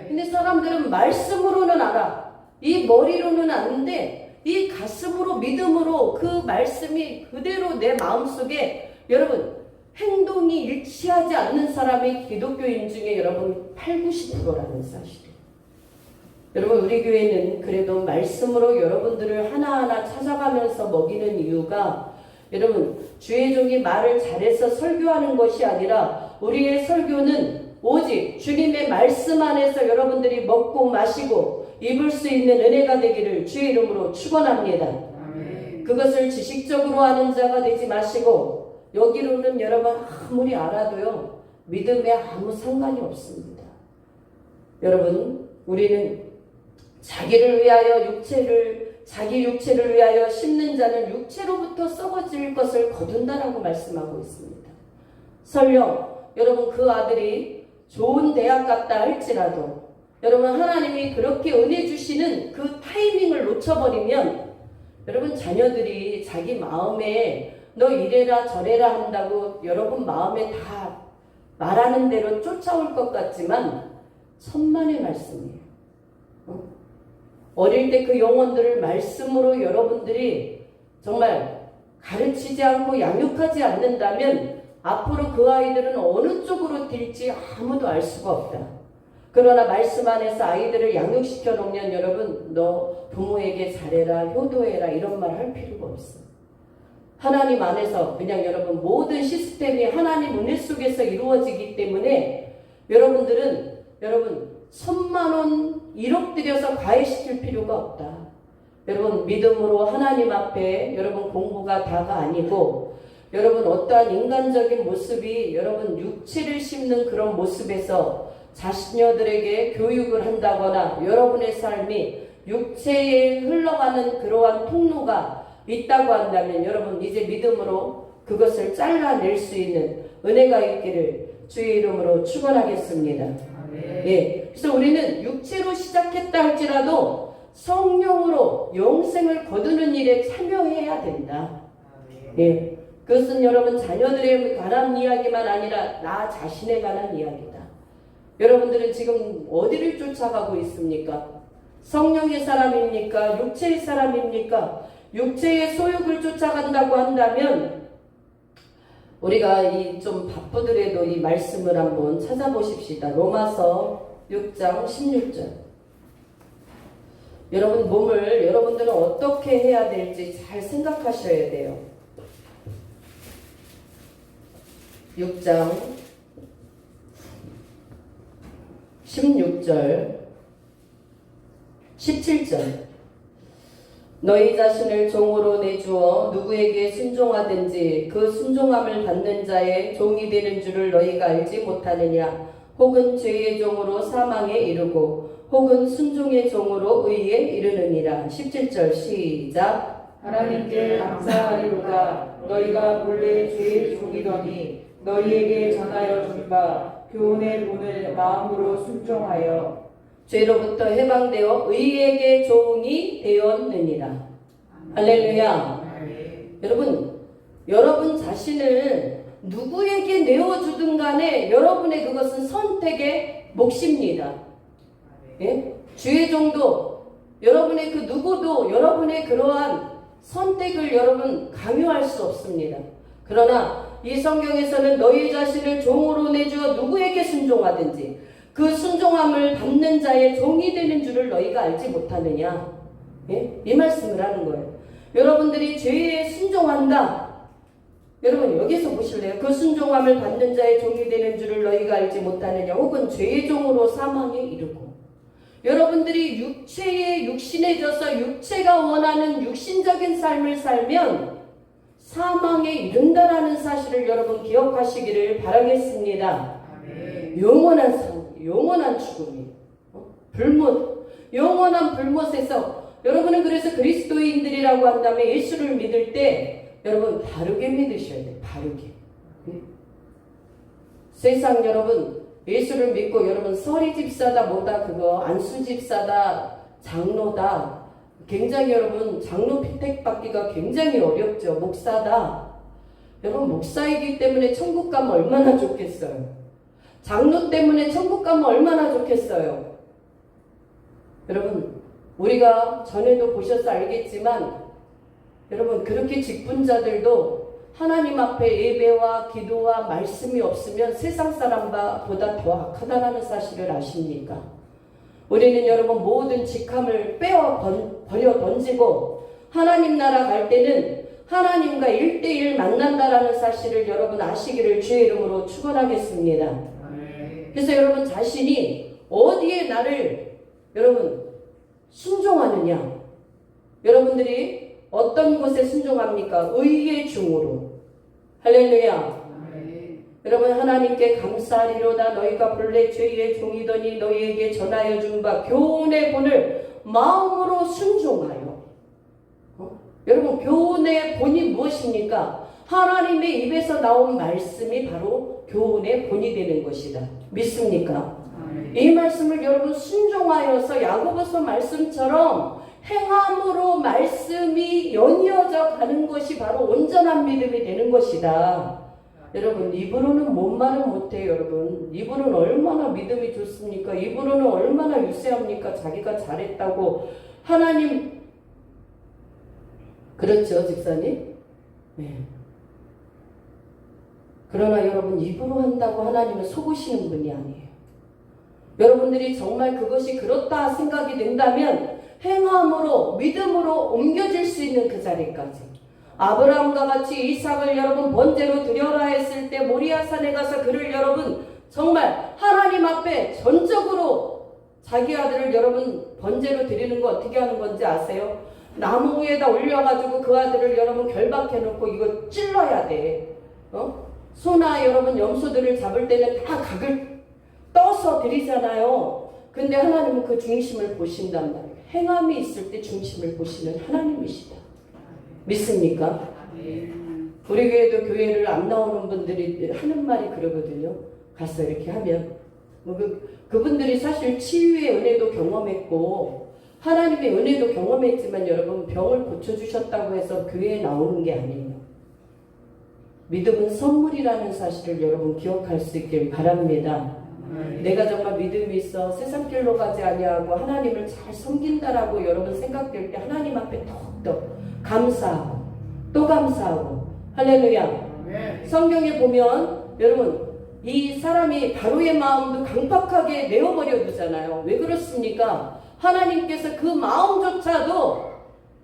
근데 사람들은 말씀으로는 알아. 이 머리로는 아는데 이 가슴으로 믿음으로 그 말씀이 그대로 내 마음속에 여러분 행동이 일치하지 않는 사람이 기독교인 중에 여러분 80~90%라는 사실이에요. 여러분 우리 교회는 그래도 말씀으로 여러분들을 하나하나 찾아가면서 먹이는 이유가 여러분 주의 종이 말을 잘해서 설교하는 것이 아니라 우리의 설교는 오직 주님의 말씀 안에서 여러분들이 먹고 마시고 입을 수 있는 은혜가 되기를 주의 이름으로 축원합니다. 그것을 지식적으로 하는 자가 되지 마시고 여기로는 여러분 아무리 알아도요 믿음에 아무 상관이 없습니다. 여러분 우리는 자기를 위하여 자기 육체를 위하여 심는 자는 육체로부터 썩어질 것을 거둔다라고 말씀하고 있습니다. 설령 여러분 그 아들이 좋은 대학 갔다 할지라도 여러분 하나님이 그렇게 은혜 주시는 그 타이밍을 놓쳐버리면 여러분 자녀들이 자기 마음에 너 이래라 저래라 한다고 여러분 마음에 다 말하는 대로 쫓아올 것 같지만 천만의 말씀이에요. 어릴 때 그 영혼들을 말씀으로 여러분들이 정말 가르치지 않고 양육하지 않는다면 앞으로 그 아이들은 어느 쪽으로 뛸지 아무도 알 수가 없다. 그러나 말씀 안에서 아이들을 양육시켜 놓으면 여러분 너 부모에게 잘해라 효도해라 이런 말 할 필요가 없어. 하나님 안에서 그냥 여러분 모든 시스템이 하나님 은혜 속에서 이루어지기 때문에 여러분들은 여러분 1000만원 1억 들여서 과외시킬 필요가 없다. 여러분 믿음으로 하나님 앞에 여러분 공부가 다가 아니고 여러분 어떠한 인간적인 모습이 여러분 육체를 심는 그런 모습에서 자녀들에게 교육을 한다거나 여러분의 삶이 육체에 흘러가는 그러한 통로가 있다고 한다면 여러분 이제 믿음으로 그것을 잘라낼 수 있는 은혜가 있기를 주의 이름으로 축원하겠습니다. 예, 그래서 우리는 육체로 시작했다 할지라도 성령으로 영생을 거두는 일에 참여해야 된다. 예, 그것은 여러분 자녀들에 관한 이야기만 아니라 나 자신에 관한 이야기다. 여러분들은 지금 어디를 쫓아가고 있습니까? 성령의 사람입니까? 육체의 사람입니까? 육체의 소욕을 쫓아간다고 한다면 우리가 이 좀 바쁘더라도 이 말씀을 한번 찾아보십시다. 로마서 6장 16절. 여러분 몸을 여러분들은 어떻게 해야 될지 잘 생각하셔야 돼요. 6장 16절 17절. 너희 자신을 종으로 내주어 누구에게 순종하든지 그 순종함을 받는 자의 종이 되는 줄을 너희가 알지 못하느냐. 혹은 죄의 종으로 사망에 이르고 혹은 순종의 종으로 의에 이르느니라. 17절 시작. 하나님께 감사하리로다. 너희가 본래 죄의 종이더니 너희에게 전하여 준 바 교훈의 본을 마음으로 순종하여 죄로부터 해방되어 의에게 종이 되었느니라. 할렐루야. 여러분 자신을 누구에게 내어주든 간에 여러분의 그것은 선택의 몫입니다. 예? 주의 종도 여러분의 그 누구도 여러분의 그러한 선택을 여러분 강요할 수 없습니다. 그러나 이 성경에서는 너희 자신을 종으로 내주어 누구에게 순종하든지 그 순종함을 받는 자의 종이 되는 줄을 너희가 알지 못하느냐. 예? 이 말씀을 하는 거예요. 여러분들이 죄에 순종한다. 여러분 여기서 보실래요? 그 순종함을 받는 자의 종이 되는 줄을 너희가 알지 못하느냐. 혹은 죄의 종으로 사망에 이르고 여러분들이 육체에 육신해져서 육체가 원하는 육신적인 삶을 살면 사망에 이른다라는 사실을 여러분 기억하시기를 바라겠습니다. 영원한 삶, 영원한 죽음이 불못, 영원한 불못에서 여러분은 그래서 그리스도인들이라고 한다면 예수를 믿을 때 여러분 바르게 믿으셔야 돼요. 바르게. 세상 여러분 예수를 믿고 여러분 서리 집사다 뭐다 그거 안수 집사다 장로다 굉장히 여러분 장로 피택 받기가 굉장히 어렵죠. 목사다. 여러분 목사이기 때문에 천국 가면 얼마나 좋겠어요. 장로 때문에 천국 가면 얼마나 좋겠어요. 여러분 우리가 전에도 보셔서 알겠지만 여러분 그렇게 직분자들도 하나님 앞에 예배와 기도와 말씀이 없으면 세상 사람보다 더 악하다라는 사실을 아십니까? 우리는 여러분 모든 직함을 버려 던지고 하나님 나라 갈 때는 하나님과 1대1 만난다라는 사실을 여러분 아시기를 주의 이름으로 축원하겠습니다. 그래서 여러분 자신이 어디에 나를 여러분 순종하느냐. 여러분들이 어떤 곳에 순종합니까? 의의 중으로. 할렐루야. 여러분 하나님께 감사하리로다. 너희가 본래 죄의 종이더니 너희에게 전하여 준 바 교훈의 본을 마음으로 순종하여. 여러분 교훈의 본이 무엇입니까? 하나님의 입에서 나온 말씀이 바로 교훈의 본이 되는 것이다. 믿습니까? 이 말씀을 여러분 순종하여서 야고보서 말씀처럼 행함으로 말씀이 연이어져 가는 것이 바로 온전한 믿음이 되는 것이다. 여러분 입으로는 뭔 말은 못해요. 여러분 입으로는 얼마나 믿음이 좋습니까? 입으로는 얼마나 유세합니까? 자기가 잘했다고. 하나님 그렇죠 집사님? 네. 그러나 여러분 입으로 한다고 하나님은 속으시는 분이 아니에요. 여러분들이 정말 그것이 그렇다 생각이 된다면 행함으로 믿음으로 옮겨질 수 있는 그 자리까지. 아브라함과 같이 이삭을 여러분 번제로 드려라 했을 때 모리아산에 가서 그를 여러분 정말 하나님 앞에 전적으로 자기 아들을 여러분 번제로 드리는 거 어떻게 하는 건지 아세요? 나무 위에다 올려가지고 그 아들을 여러분 결박해놓고 이거 찔러야 돼. 소나 여러분 염소들을 잡을 때는 다 각을 떠서 드리잖아요. 근데 하나님은 그 중심을 보신단 말이에요. 행함이 있을 때 중심을 보시는 하나님이시다. 믿습니까? 우리 교회도 교회를 안 나오는 분들이 하는 말이 그러거든요. 가서 이렇게 하면 그분들이 사실 치유의 은혜도 경험했고 하나님의 은혜도 경험했지만 여러분 병을 고쳐주셨다고 해서 교회에 나오는 게 아니에요. 믿음은 선물이라는 사실을 여러분 기억할 수 있길 바랍니다. 내가 정말 믿음이 있어 세상 길로 가지 아니하고 하나님을 잘 섬긴다라고 여러분 생각될 때 하나님 앞에 더욱더 감사하고 또 감사하고. 할렐루야. 성경에 보면 여러분 이 사람이 바로의 마음도 강팍하게 내어버려 두잖아요. 왜 그렇습니까? 하나님께서 그 마음조차도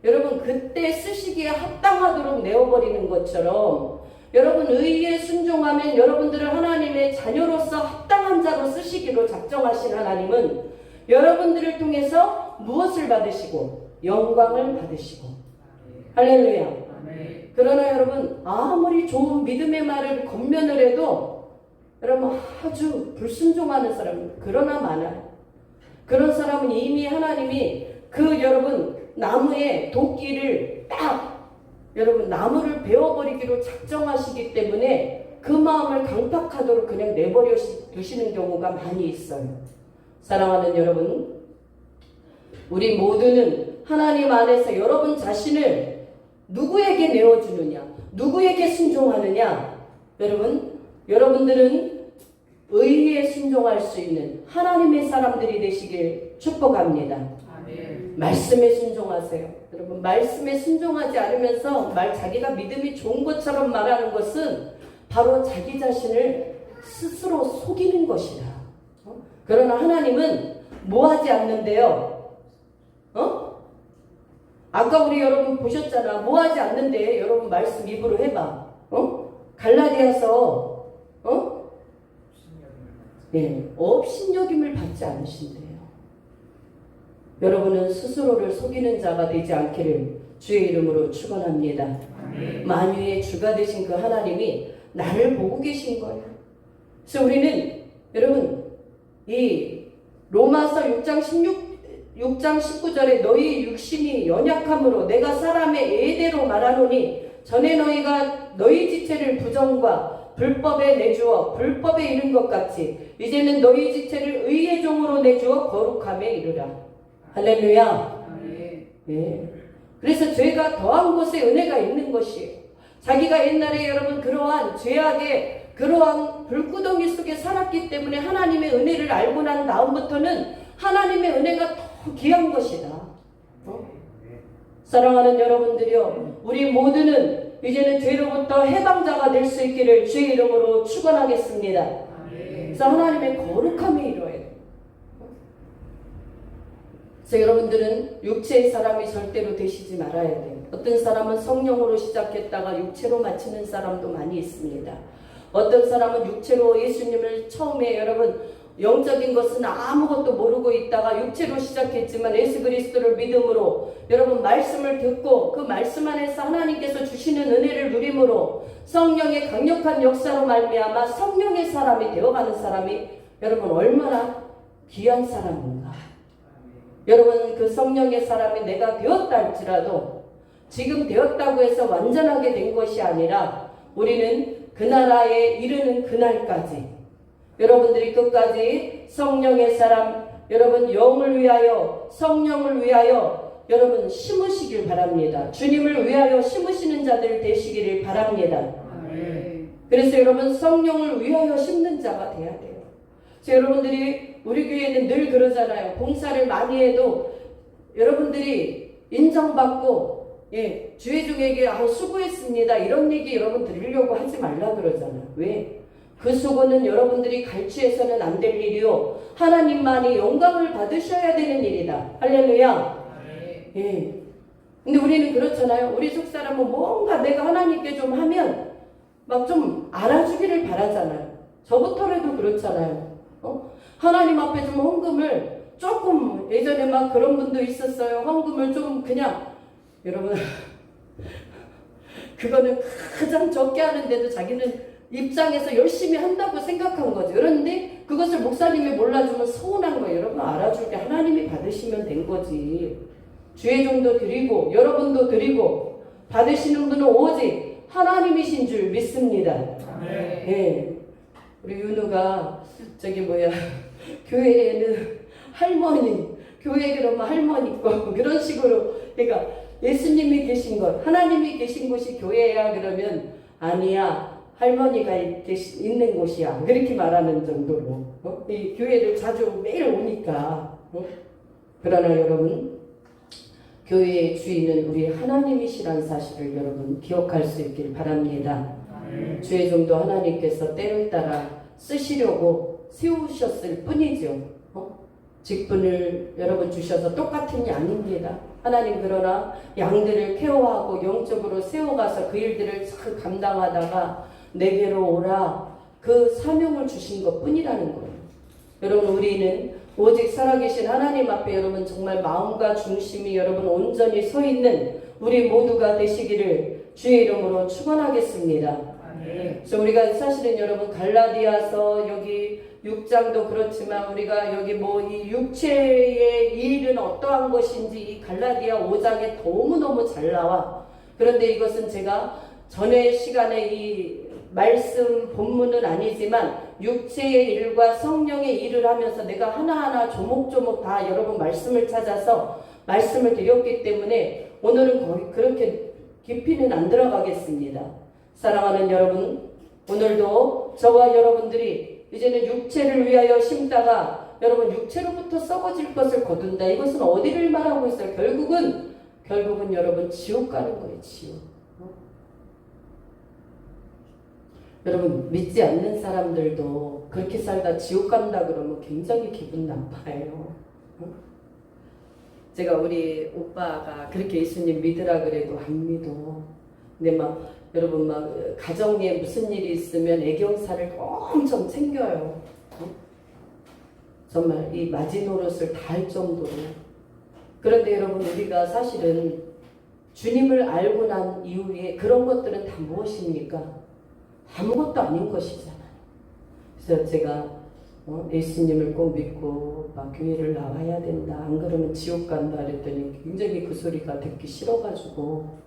여러분 그때 쓰시기에 합당하도록 내어버리는 것처럼 여러분 의에 순종하면 여러분들을 하나님의 자녀로서 합당한 자로 쓰시기로 작정하신 하나님은 여러분들을 통해서 무엇을 받으시고 영광을 받으시고. 할렐루야. 그러나 여러분 아무리 좋은 믿음의 말을 겉면을 해도 여러분 아주 불순종하는 사람 그러나 많아요. 그런 사람은 이미 하나님이 그 여러분 나무의 도끼를 딱 여러분 나무를 베어버리기로 작정하시기 때문에 그 마음을 강팍하도록 그냥 내버려 두시는 경우가 많이 있어요. 사랑하는 여러분, 우리 모두는 하나님 안에서 여러분 자신을 누구에게 내어주느냐, 누구에게 순종하느냐. 여러분들은 의에 순종할 수 있는 하나님의 사람들이 되시길 축복합니다. 아멘. 말씀에 순종하세요. 여러분, 말씀에 순종하지 않으면서 자기가 믿음이 좋은 것처럼 말하는 것은 바로 자기 자신을 스스로 속이는 것이다. 그러나 하나님은 뭐 하지 않는데요? 아까 우리 여러분 보셨잖아. 뭐 하지 않는데 여러분 말씀 입으로 해봐. 갈라디아서 업신여김을 받지 않으신대요. 여러분은 스스로를 속이는 자가 되지 않기를 주의 이름으로 축원합니다. 만유의 주가 되신 그 하나님이 나를 보고 계신 거예요. 그래서 우리는 여러분 이 로마서 6장 19절에 너희 육신이 연약함으로 내가 사람의 예대로 말하노니 전에 너희가 너희 지체를 부정과 불법에 내주어 불법에 이른 것 같이 이제는 너희 지체를 의의 종으로 내주어 거룩함에 이르라. 할렐루야. 예. 그래서 죄가 더한 곳에 은혜가 있는 것이에요. 자기가 옛날에 여러분 그러한 죄악의 그러한 불구덩이 속에 살았기 때문에 하나님의 은혜를 알고 난 다음부터는 하나님의 은혜가 더 귀한 것이다. 사랑하는 여러분들이요, 우리 모두는 이제는 죄로부터 해방자가 될 수 있기를 주의 이름으로 축원하겠습니다. 그래서 하나님의 거룩함이 이루어야 돼요. 그래서 여러분들은 육체의 사람이 절대로 되시지 말아야 돼요. 어떤 사람은 성령으로 시작했다가 육체로 마치는 사람도 많이 있습니다. 어떤 사람은 육체로 예수님을 처음에 여러분 영적인 것은 아무것도 모르고 있다가 육체로 시작했지만 예수 그리스도를 믿음으로 여러분 말씀을 듣고 그 말씀 안에서 하나님께서 주시는 은혜를 누림으로 성령의 강력한 역사로 말미암아 성령의 사람이 되어가는 사람이 여러분 얼마나 귀한 사람인가. 여러분 그 성령의 사람이 내가 되었다 할지라도 지금 되었다고 해서 완전하게 된 것이 아니라 우리는 그 나라에 이르는 그날까지 여러분들이 끝까지 성령의 사람 여러분 영을 위하여 성령을 위하여 여러분 심으시길 바랍니다. 주님을 위하여 심으시는 자들 되시기를 바랍니다. 그래서 여러분 성령을 위하여 심는 자가 돼야 돼요. 그래서 여러분들이 우리 교회는 늘 그러잖아요. 봉사를 많이 해도 여러분들이 인정받고 주회중에게 수고했습니다 이런 얘기 여러분 드리려고 하지 말라 그러잖아요. 왜? 그 수고는 여러분들이 갈취해서는 안 될 일이요 하나님만이 영광을 받으셔야 되는 일이다. 할렐루야. 예. 근데 우리는 그렇잖아요. 우리 속사람은 뭔가 내가 하나님께 좀 하면 막 좀 알아주기를 바라잖아요. 저부터라도 그렇잖아요. 하나님 앞에 좀 헌금을 조금 예전에 막 그런 분도 있었어요. 헌금을 좀 그냥 여러분 그거는 가장 적게 하는데도 자기는 입장에서 열심히 한다고 생각한 거죠. 그런데 그것을 목사님이 몰라주면 서운한 거예요. 여러분 알아줄 때 하나님이 받으시면 된 거지. 주의종도 드리고 여러분도 드리고 받으시는 분은 오직 하나님이신 줄 믿습니다. 예. 우리 윤우가 교회에는 할머니 교회 그러면 할머니 있고 그런 식으로 그러니까 예수님이 계신 것 하나님이 계신 곳이 교회야 그러면 아니야 할머니가 있는 곳이야 그렇게 말하는 정도로 이 교회를 자주 매일 오니까 그러나 여러분 교회의 주인은 우리 하나님이시란 사실을 여러분 기억할 수 있길 바랍니다. 주의 종도 하나님께서 때를 따라 쓰시려고 세우셨을 뿐이죠. 직분을 여러분 주셔서 똑같은 양입니다. 하나님 그러나 양들을 케어하고 영적으로 세워가서 그 일들을 잘 감당하다가 내게로 오라 그 사명을 주신 것 뿐이라는 거예요. 여러분 우리는 오직 살아계신 하나님 앞에 여러분 정말 마음과 중심이 여러분 온전히 서 있는 우리 모두가 되시기를 주의 이름으로 축원하겠습니다. 그래서 우리가 사실은 여러분 갈라디아서 여기 6장도 그렇지만 우리가 여기 이 육체의 일은 어떠한 것인지 이 갈라디아 5장에 너무너무 잘 나와. 그런데 이것은 제가 전에 시간에 이 말씀 본문은 아니지만 육체의 일과 성령의 일을 하면서 내가 하나하나 조목조목 다 여러분 말씀을 찾아서 말씀을 드렸기 때문에 오늘은 거의 그렇게 깊이는 안 들어가겠습니다. 사랑하는 여러분, 오늘도 저와 여러분들이 이제는 육체를 위하여 심다가 여러분 육체로부터 썩어질 것을 거둔다. 이것은 어디를 말하고 있어요? 결국은 여러분 지옥 가는 거예요. 지옥. 여러분 믿지 않는 사람들도 그렇게 살다 지옥 간다 그러면 굉장히 기분 나빠요. 제가 우리 오빠가 그렇게 예수님 믿으라 그래도 안 믿어. 근데 막 여러분 막 가정에 무슨 일이 있으면 애경사를 엄청 챙겨요. 정말 이 마지노릇을 다 할 정도로. 그런데 여러분 우리가 사실은 주님을 알고 난 이후에 그런 것들은 다 무엇입니까? 아무것도 아닌 것이잖아요. 그래서 제가 예수님을 꼭 믿고 막 교회를 나와야 된다. 안 그러면 지옥 간다 그랬더니 굉장히 그 소리가 듣기 싫어가지고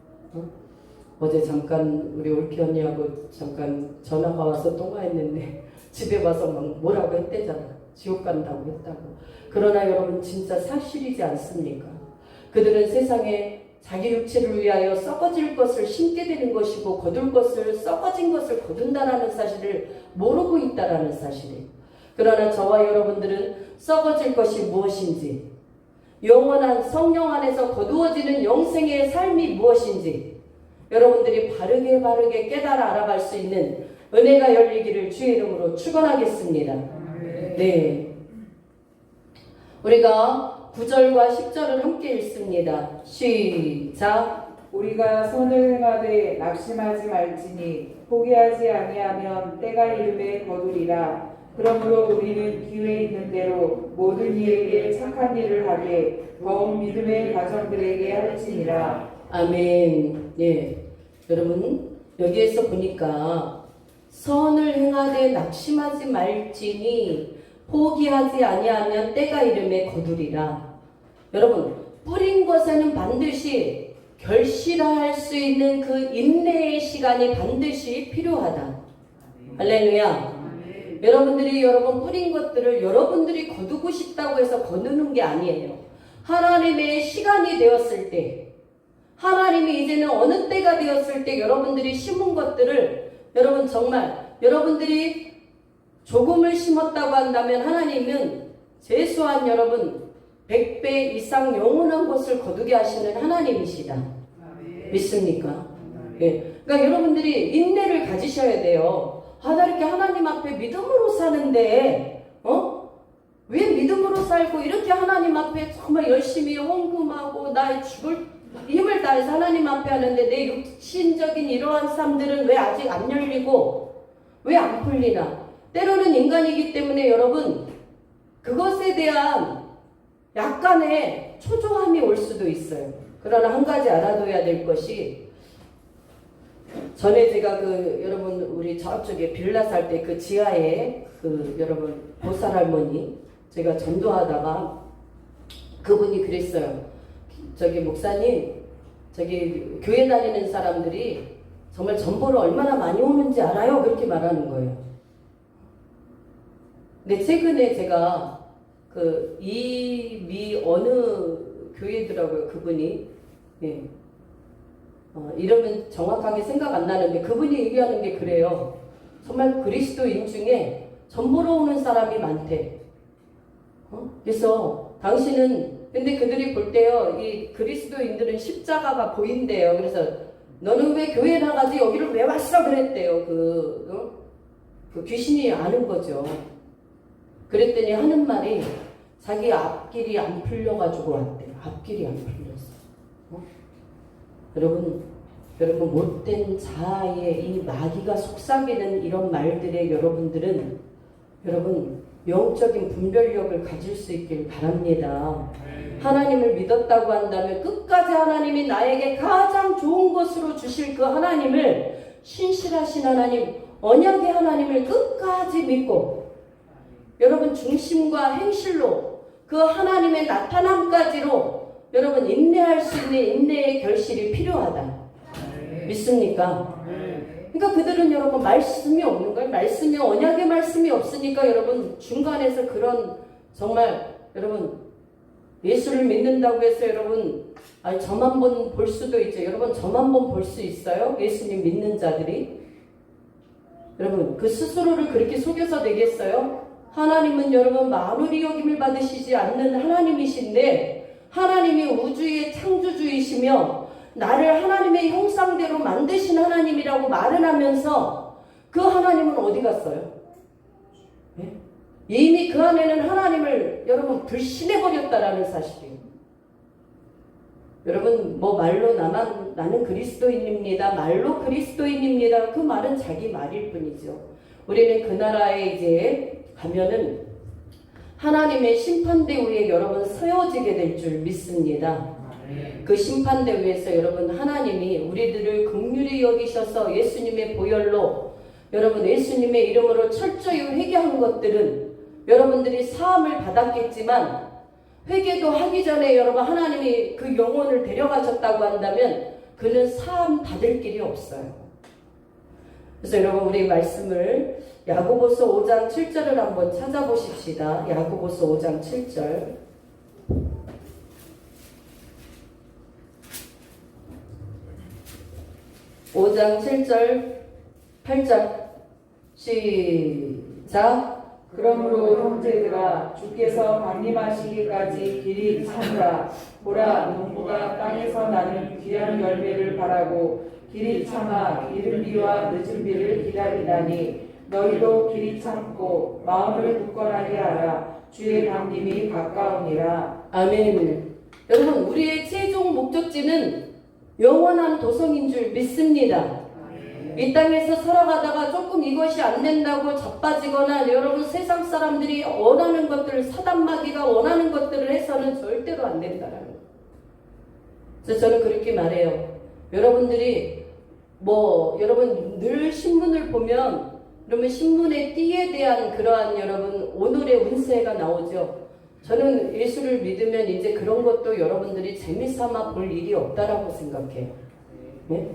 어제 잠깐 우리 올케 언니하고 잠깐 전화가 와서 통화했는데 집에 와서 막 뭐라고 했대잖아. 지옥 간다고 했다고. 그러나 여러분 진짜 사실이지 않습니까? 그들은 세상에 자기 육체를 위하여 썩어질 것을 심게 되는 것이고 거둘 것을 썩어진 것을 거둔다라는 사실을 모르고 있다라는 사실이에요. 그러나 저와 여러분들은 썩어질 것이 무엇인지, 영원한 성령 안에서 거두어지는 영생의 삶이 무엇인지 여러분들이 바르게 깨달아 알아갈 수 있는 은혜가 열리기를 주의 이름으로 축원하겠습니다. 네, 우리가 9절과 10절을 함께 읽습니다. 시작. 우리가 선을 행하되 낙심하지 말지니 포기하지 아니하면 때가 이름에 거두리라. 그러므로 우리는 기회 있는 대로 모든 이에게 착한 일을 하되 더욱 믿음의 가정들에게 할지니라. 아멘. 예, 여러분 여기에서 보니까 선을 행하되 낙심하지 말지니 포기하지 아니하면 때가 이름에 거두리라. 여러분 뿌린 것에는 반드시 결실할 수 있는 그 인내의 시간이 반드시 필요하다. 할렐루야. 여러분들이 여러분 뿌린 것들을 여러분들이 거두고 싶다고 해서 거두는 게 아니에요. 하나님의 시간이 되었을 때, 하나님이 이제는 어느 때가 되었을 때 여러분들이 심은 것들을 여러분 정말 여러분들이 조금을 심었다고 한다면 하나님은 최소한 여러분 100배 이상 영원한 것을 거두게 하시는 하나님이시다. 믿습니까? 예. 그러니까 여러분들이 인내를 가지셔야 돼요. 나 이렇게 하나님 앞에 믿음으로 사는데, 왜 믿음으로 살고 이렇게 하나님 앞에 정말 열심히 헌금하고 나의 죽을 힘을 다해서 하나님 앞에 하는데 내 육신적인 이러한 삶들은 왜 아직 안 열리고 왜 안 풀리나? 때로는 인간이기 때문에 여러분 그것에 대한 약간의 초조함이 올 수도 있어요. 그러나 한 가지 알아둬야 될 것이 전에 제가 여러분 우리 저쪽에 빌라 살 때 그 지하에 여러분 보살할머니 제가 전도하다가 그분이 그랬어요. 저기 목사님 저기 교회 다니는 사람들이 정말 전보를 얼마나 많이 오는지 알아요? 그렇게 말하는 거예요. 근데 최근에 제가 어느 교회더라고요. 그분이 예. 이러면 정확하게 생각 안 나는데 그분이 얘기하는 게 그래요. 정말 그리스도인 중에 전보러 오는 사람이 많대. 그래서 근데 그들이 볼 때요, 이 그리스도인들은 십자가가 보인대요. 그래서 너는 왜 교회 나가지? 여기를 왜 왔어? 그랬대요. 그 귀신이 아는 거죠. 그랬더니 하는 말이 자기 앞길이 안 풀려가지고 왔대요. 앞길이 안 풀렸어. 여러분 못된 자아의 이 마귀가 속삭이는 이런 말들에 여러분들은 여러분 영적인 분별력을 가질 수 있길 바랍니다. 하나님을 믿었다고 한다면 끝까지 하나님이 나에게 가장 좋은 것으로 주실 그 하나님을 신실하신 하나님, 언약의 하나님을 끝까지 믿고 여러분 중심과 행실로 그 하나님의 나타남까지로 여러분 인내할 수 있는 인내의 결실이 필요하다. 믿습니까? 그러니까 그들은 여러분 말씀이 없는 거예요. 말씀이 언약의 말씀이 없으니까 여러분 중간에서 그런 정말 여러분 예수를 믿는다고 해서 여러분 저만 번 볼 수도 있죠. 여러분 저만 번 볼 수 있어요? 예수님 믿는 자들이? 여러분 그 스스로를 그렇게 속여서 되겠어요? 하나님은 여러분 만물이 여김을 받으시지 않는 하나님이신데 하나님이 우주의 창조주이시며 나를 하나님의 형상대로 만드신 하나님이라고 말을 하면서 그 하나님은 어디 갔어요? 네? 이미 그 안에는 하나님을 여러분 불신해버렸다라는 사실이에요. 여러분 뭐 말로 나는 그리스도인입니다. 말로 그리스도인입니다. 그 말은 자기 말일 뿐이죠. 우리는 그 나라에 이제 가면은 하나님의 심판대 위에 여러분 세워지게 될 줄 믿습니다. 그 심판대 위에서 여러분 하나님이 우리들을 긍휼히 여기셔서 예수님의 보혈로 여러분 예수님의 이름으로 철저히 회개한 것들은 여러분들이 사함을 받았겠지만 회개도 하기 전에 여러분 하나님이 그 영혼을 데려가셨다고 한다면 그는 사함 받을 길이 없어요. 그래서 여러분 우리 말씀을 야고보서 5장 7절을 한번 찾아보십시다. 야고보서 5장 7절. (5장 7절) 8절 시작. 그러므로 형제들아 주께서 강림하시기까지 길이 참으라. 보라 농부가 땅에서 나는 귀한 열매를 바라고 길이 참아 이른 비와 늦은 비를 기다리다니 너희도 길이 참고 마음을 굳건하게 하라. 주의 강림이 가까우니라. 아멘. 여러분 우리의 최종 목적지는 영원한 도성인 줄 믿습니다. 이 땅에서 살아가다가 조금 이것이 안 된다고 자빠지거나 여러분 세상 사람들이 원하는 것들을 사단마귀가 원하는 것들을 해서는 절대로 안 된다라는 거예요. 그래서 저는 그렇게 말해요. 여러분들이 여러분 늘 신문을 보면 그러면 신문의 띠에 대한 그러한 여러분 오늘의 운세가 나오죠. 저는 예수를 믿으면 이제 그런 것도 여러분들이 재미삼아 볼 일이 없다라고 생각해요. 네?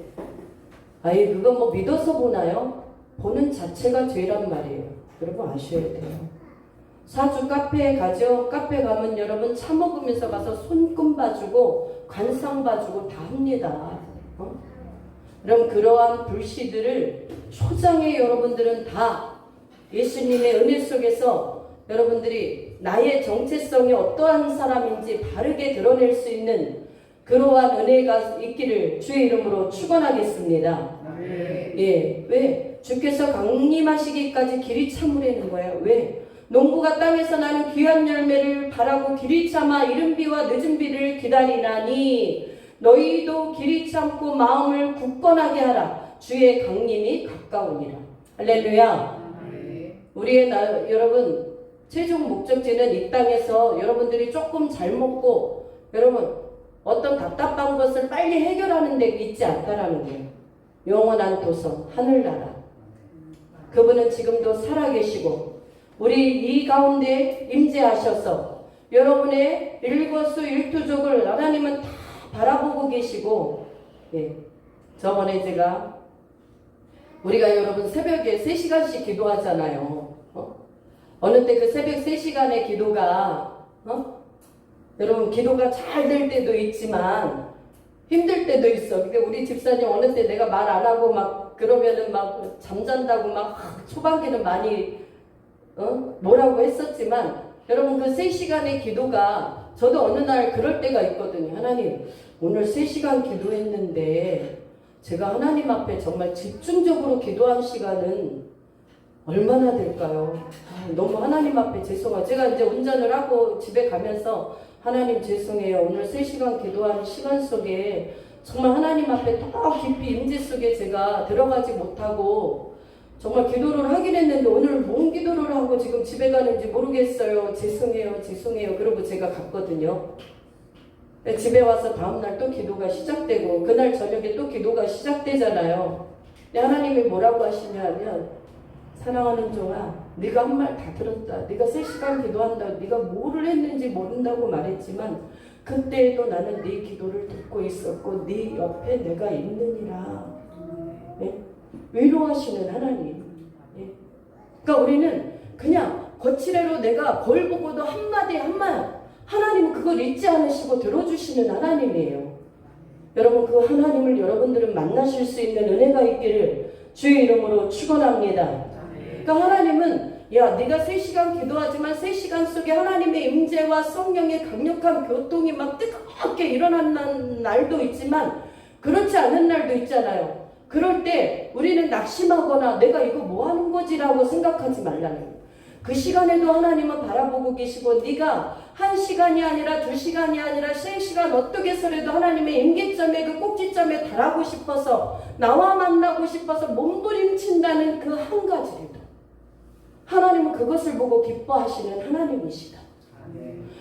아예 그거 뭐 믿어서 보나요? 보는 자체가 죄란 말이에요. 여러분 아셔야 돼요. 사주 카페에 가죠. 카페 가면 여러분 차 먹으면서 가서 손금 봐주고 관상 봐주고 다 합니다. 그럼 그러한 불씨들을 초장에 여러분들은 다 예수님의 은혜 속에서 여러분들이 나의 정체성이 어떠한 사람인지 바르게 드러낼 수 있는 그러한 은혜가 있기를 주의 이름으로 축원하겠습니다. 예, 왜? 주께서 강림하시기까지 길이 참으라는 거예요. 왜? 농부가 땅에서 나는 귀한 열매를 바라고 길이 참아 이른 비와 늦은 비를 기다리나니 너희도 길이 참고 마음을 굳건하게 하라. 주의 강림이 가까우니라. 할렐루야. 우리의 여러분 최종 목적지는 이 땅에서 여러분들이 조금 잘 먹고 여러분 어떤 답답한 것을 빨리 해결하는 데 있지 않다라는 거예요. 영원한 도성 하늘나라. 그분은 지금도 살아계시고 우리 이 가운데 임재하셔서 여러분의 일거수일투족을 하나님은 다 바라보고 계시고, 예. 저번에 제가 우리가 여러분 새벽에 3시간씩 기도하잖아요. 어느 때 그 새벽 3시간의 기도가 여러분 기도가 잘 될 때도 있지만 힘들 때도 있어. 근데 우리 집사님 어느 때 내가 말 안 하고 막 그러면은 막 잠잔다고 막 초반기는 많이 뭐라고 했었지만 여러분 그 3시간의 기도가 저도 어느 날 그럴 때가 있거든요. 하나님 오늘 3시간 기도했는데 제가 하나님 앞에 정말 집중적으로 기도한 시간은 얼마나 될까요? 너무 하나님 앞에 죄송해요. 제가 이제 운전을 하고 집에 가면서 하나님 죄송해요. 오늘 3시간 기도하는 시간 속에 정말 하나님 앞에 더 깊이 임재 속에 제가 들어가지 못하고 정말 기도를 하긴 했는데 오늘 뭔 기도를 하고 지금 집에 가는지 모르겠어요. 죄송해요. 그러고 제가 갔거든요. 집에 와서 다음날 또 기도가 시작되고 그날 저녁에 또 기도가 시작되잖아요. 근데 하나님이 뭐라고 하시냐면 사랑하는 종아 네가 한 말 다 들었다. 네가 3시간 기도한다. 네가 뭐를 했는지 모른다고 말했지만 그때에도 나는 네 기도를 듣고 있었고 네 옆에 내가 있느니라. 네? 위로하시는 하나님. 네? 그러니까 우리는 그냥 거칠애로 내가 거울 보고도 한마디 하나님은 그걸 잊지 않으시고 들어주시는 하나님이에요. 여러분 그 하나님을 여러분들은 만나실 수 있는 은혜가 있기를 주의 이름으로 축원합니다. 그러니까 하나님은 야, 네가 3시간 기도하지만 3시간 속에 하나님의 임재와 성령의 강력한 교통이 막 뜨겁게 일어나는 날도 있지만 그렇지 않은 날도 있잖아요. 그럴 때 우리는 낙심하거나 내가 이거 뭐 하는 거지라고 생각하지 말라는 거예요. 그 시간에도 하나님은 바라보고 계시고 네가 1시간이 아니라 2시간이 아니라 3시간 어떻게 해서라도 하나님의 임계점에 그 꼭지점에 달하고 싶어서 나와 만나고 싶어서 몸부림친다는 그 한 가지를 하나님은 그것을 보고 기뻐하시는 하나님이시다.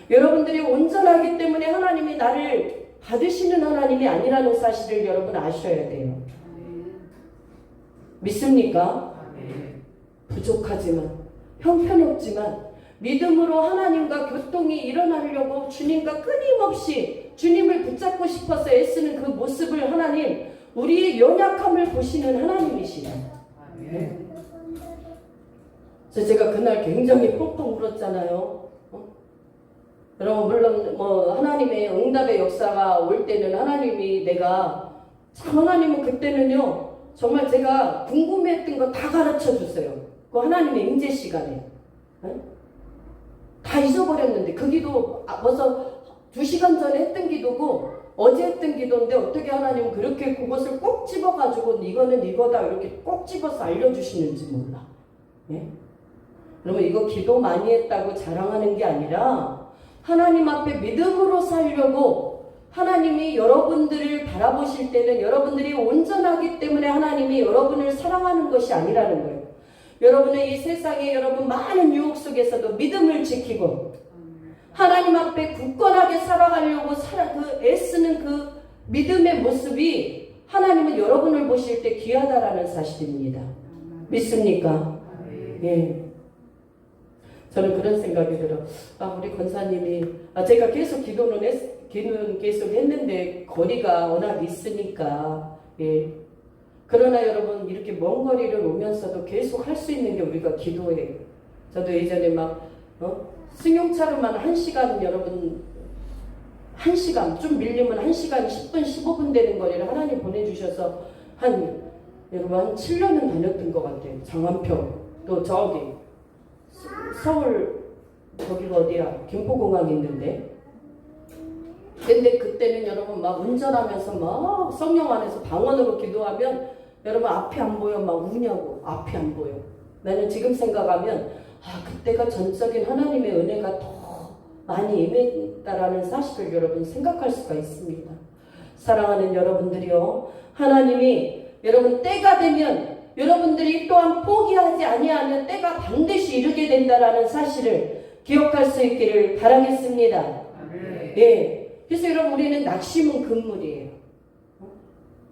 여러분들이 온전하기 때문에 하나님이 나를 받으시는 하나님이 아니라는 사실을 여러분 아셔야 돼요. 믿습니까? 부족하지만 형편없지만 믿음으로 하나님과 교통이 일어나려고 주님과 끊임없이 주님을 붙잡고 싶어서 애쓰는 그 모습을 하나님 우리의 연약함을 보시는 하나님이시다. 그래서 제가 그날 굉장히 펑펑 울었잖아요. 여러분 물론 뭐 하나님의 응답의 역사가 올 때는 하나님이 내가 참 하나님은 그때는요 정말 제가 궁금했던 거 다 가르쳐 주세요. 그 하나님의 임재 시간에 다 잊어버렸는데 그 기도 벌써 2시간 전에 했던 기도고 어제 했던 기도인데 어떻게 하나님은 그렇게 그것을 꼭 집어가지고 이거는 이거다 이렇게 꼭 집어서 알려주시는지 몰라. 예? 그러면 이거 기도 많이 했다고 자랑하는 게 아니라 하나님 앞에 믿음으로 살려고 하나님이 여러분들을 바라보실 때는 여러분들이 온전하기 때문에 하나님이 여러분을 사랑하는 것이 아니라는 거예요. 여러분은 이 세상에 여러분 많은 유혹 속에서도 믿음을 지키고 하나님 앞에 굳건하게 살아가려고 그 애쓰는 그 믿음의 모습이 하나님은 여러분을 보실 때 귀하다라는 사실입니다. 믿습니까? 예. 저는 그런 생각이 들어. 우리 권사님이 제가 계속 기도는 계속 했는데 거리가 워낙 있으니까 예. 그러나 여러분 이렇게 먼 거리를 오면서도 계속 할 수 있는 게 우리가 기도예요. 저도 예전에 막 승용차로만 1시간 여러분 1시간 좀 밀리면 1시간 10분 15분 되는 거리를 하나님 보내주셔서 여러분 한 7년은 다녔던 것 같아요. 장안평 또 저기 서울 거기가 어디야 김포공항 있는데 근데 그때는 여러분 막 운전하면서 막 성령 안에서 방언으로 기도하면 여러분 앞이 안 보여 막 우냐고 앞이 안 보여. 나는 지금 생각하면 그때가 전적인 하나님의 은혜가 더 많이 임했다라는 사실을 여러분 생각할 수가 있습니다. 사랑하는 여러분들이요 하나님이 여러분 때가 되면 여러분들이 또한 포기하지 아니하면 때가 반드시 이르게 된다라는 사실을 기억할 수 있기를 바라겠습니다. 예. 그래서 여러분 우리는 낙심은 금물이에요.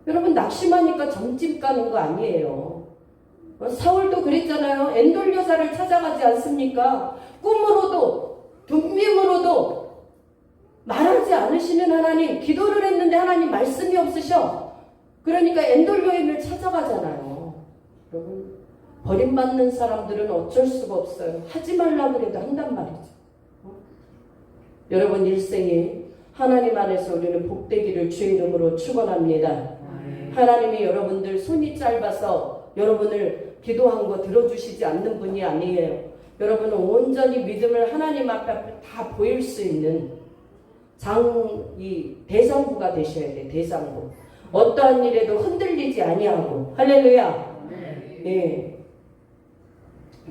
여러분 낙심하니까 점집 가는 거 아니에요. 사울도 그랬잖아요. 엔돌 여사를 찾아가지 않습니까? 꿈으로도 분명으로도 말하지 않으시는 하나님, 기도를 했는데 하나님 말씀이 없으셔. 그러니까 엔돌 여인을 찾아가잖아요. 여러분 버림받는 사람들은 어쩔 수가 없어요. 하지 말라 그래도 한단 말이죠. 여러분 일생에 하나님 안에서 우리는 복되기를 주의 이름으로 축원합니다. 하나님이 여러분들 손이 짧아서 여러분을 기도한 거 들어주시지 않는 분이 아니에요. 여러분은 온전히 믿음을 하나님 앞에 다 보일 수 있는 대상부가 되셔야 돼요. 대상부. 어떠한 일에도 흔들리지 아니하고 할렐루야. 예.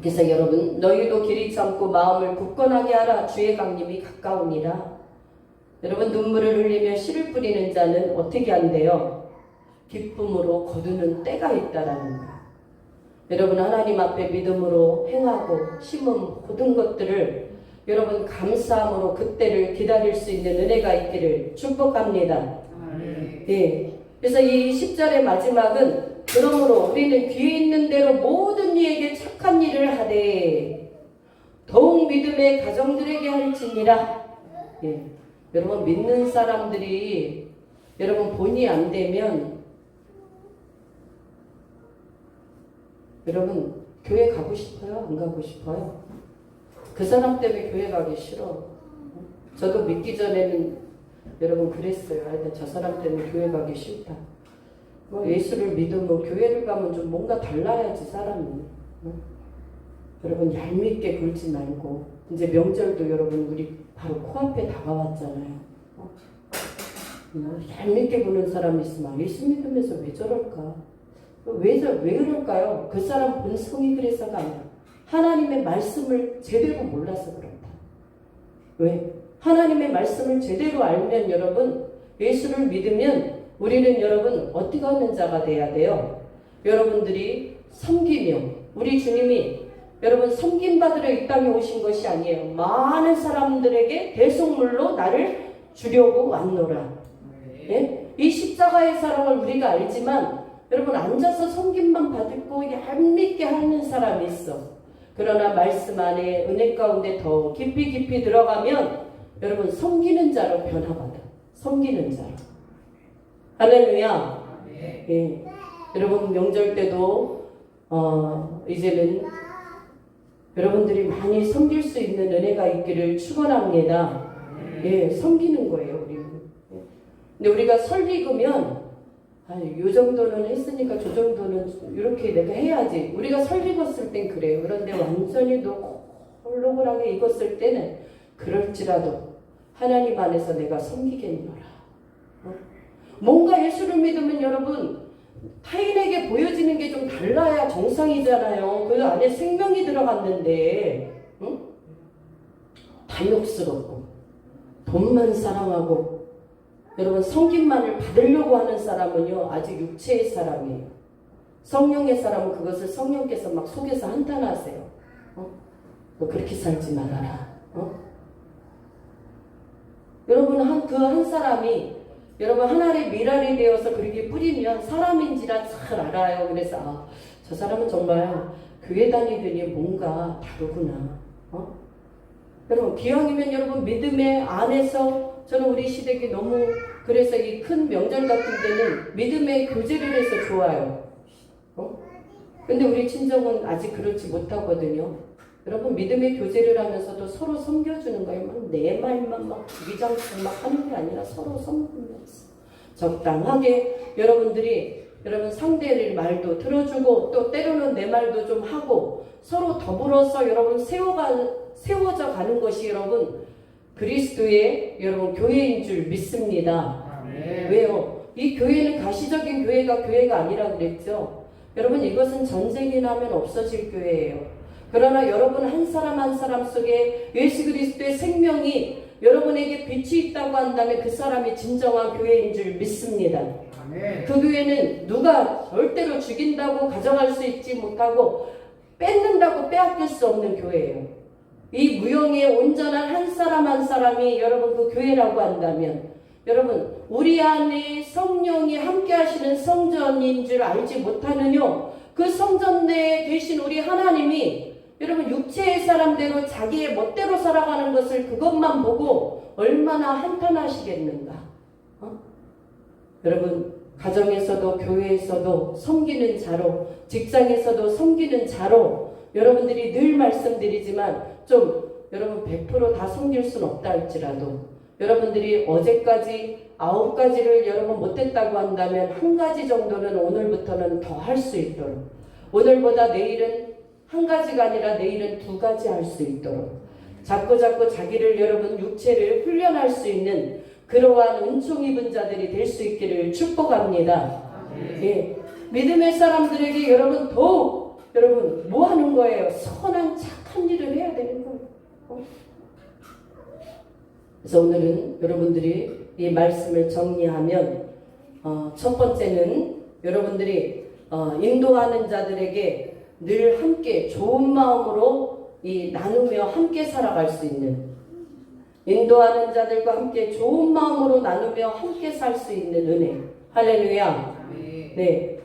그래서 여러분 너희도 길이 참고 마음을 굳건하게 하라. 주의 강림이 가까우니라. 여러분 눈물을 흘리며 씨를 뿌리는 자는 어떻게 한대요? 기쁨으로 거두는 때가 있다라는 거예요. 여러분 하나님 앞에 믿음으로 행하고 심은 모든 것들을 여러분 감사함으로 그때를 기다릴 수 있는 은혜가 있기를 축복합니다. 예. 그래서 이 10절의 마지막은 그러므로 우리는 귀에 있는 대로 모든 이에게 착한 일을 하되 더욱 믿음의 가정들에게 할지니라. 예. 여러분 믿는 사람들이 여러분 본이 안 되면 여러분 교회 가고 싶어요? 안 가고 싶어요? 그 사람 때문에 교회 가기 싫어. 저도 믿기 전에는 여러분 그랬어요. 저 사람 때문에 교회 가기 싫다. 예수를 믿으면 교회를 가면 좀 뭔가 달라야지 사람이. 여러분 얄밉게 굴지 말고 이제 명절도 여러분 우리 바로 코앞에 다가왔잖아요. 얄밉게 구는 사람이 있으면 예수 믿으면서 왜 저럴까? 왜 그럴까요? 그 사람 본성이 그래서가 아니라 하나님의 말씀을 제대로 몰라서 그렇다. 왜? 하나님의 말씀을 제대로 알면 여러분 예수를 믿으면 우리는 여러분 어떻게 하는 자가 돼야 돼요? 여러분들이 섬기며 우리 주님이 여러분 섬김받으러 이 땅에 오신 것이 아니에요. 많은 사람들에게 대속물로 나를 주려고 왔노라. 예? 이 십자가의 사랑을 우리가 알지만 여러분 앉아서 섬김만 받고 얄밉게 하는 사람이 있어. 그러나 말씀 안에 은혜 가운데 더 깊이 들어가면 여러분 섬기는 자로 변화받아. 섬기는 자로. 할렐루야. 예. 여러분 명절 때도 이제는 여러분들이 많이 섬길 수 있는 은혜가 있기를 축원합니다. 예, 섬기는 거예요, 우리는. 근데 우리가 설익으면 요 정도는 했으니까 저 정도는 이렇게 내가 해야지. 우리가 설익었을 땐 그래요. 그런데 완전히 홀로홀하게 익었을 때는 그럴지라도 하나님 안에서 내가 섬기겠노라. 뭔가 예수를 믿으면 여러분 타인에게 보여지는 게 좀 달라야 정상이잖아요. 그 안에 생명이 들어갔는데 탐욕스럽고 돈만 사랑하고 여러분 섬김만을 받으려고 하는 사람은요 아직 육체의 사람이에요. 성령의 사람은 그것을 성령께서 막 속에서 한탄하세요. 너 그렇게 살지 말아라. 여러분 그 한 사람이 여러분 하나의 미랄이 되어서 그렇게 뿌리면 사람인지라 잘 알아요. 그래서 저 사람은 정말 교회 다니더니 뭔가 다르구나. 여러분 기왕이면 여러분 믿음의 안에서 저는 우리 시댁이 너무 그래서 이 큰 명절 같은 때는 믿음의 교제를 해서 좋아요. 근데 우리 친정은 아직 그렇지 못하거든요. 여러분 믿음의 교제를 하면서도 서로 섬겨주는 거예요. 막 내 말만 막 위장창 막 하는 게 아니라 서로 섬기면서 적당하게 여러분들이 여러분 상대의 말도 들어주고 또 때로는 내 말도 좀 하고 서로 더불어서 여러분 세워져 가는 것이 여러분 그리스도의 여러분 교회인 줄 믿습니다. 아멘. 왜요? 이 교회는 가시적인 교회가 아니라 그랬죠. 여러분 이것은 전쟁이 나면 없어질 교회예요. 그러나 여러분 한 사람 한 사람 속에 예수 그리스도의 생명이 여러분에게 빛이 있다고 한다면 그 사람이 진정한 교회인 줄 믿습니다. 아멘. 그 교회는 누가 절대로 죽인다고 가져갈 수 있지 못하고 뺏는다고 빼앗길 수 없는 교회예요. 이 무형의 온전한 한 사람 한 사람이 여러분 그 교회라고 한다면 여러분 우리 안에 성령이 함께 하시는 성전인 줄 알지 못하느뇨. 그 성전 내에 계신 우리 하나님이 여러분 육체의 사람대로 자기의 멋대로 살아가는 것을 그것만 보고 얼마나 한탄하시겠는가. 여러분 가정에서도 교회에서도 섬기는 자로 직장에서도 섬기는 자로 여러분들이 늘 말씀드리지만 좀 여러분 100% 다 섬길 수는 없다 할지라도 여러분들이 어제까지 9가지를 여러분 못했다고 한다면 1가지 정도는 오늘부터는 더 할 수 있도록 오늘보다 내일은 1가지가 아니라 내일은 2가지 할 수 있도록 자꾸 자기를 여러분 육체를 훈련할 수 있는 그러한 은총 입은 자들이 될 수 있기를 축복합니다. 예. 믿음의 사람들에게 여러분 더욱 여러분 뭐 하는 거예요? 선한 착한 일을 해야 되는 거예요. 그래서 오늘은 여러분들이 이 말씀을 정리하면 첫 번째는 여러분들이 인도하는 자들에게 늘 함께 좋은 마음으로 나누며 함께 살아갈 수 있는 인도하는 자들과 함께 좋은 마음으로 나누며 함께 살 수 있는 은혜. 할렐루야. 네.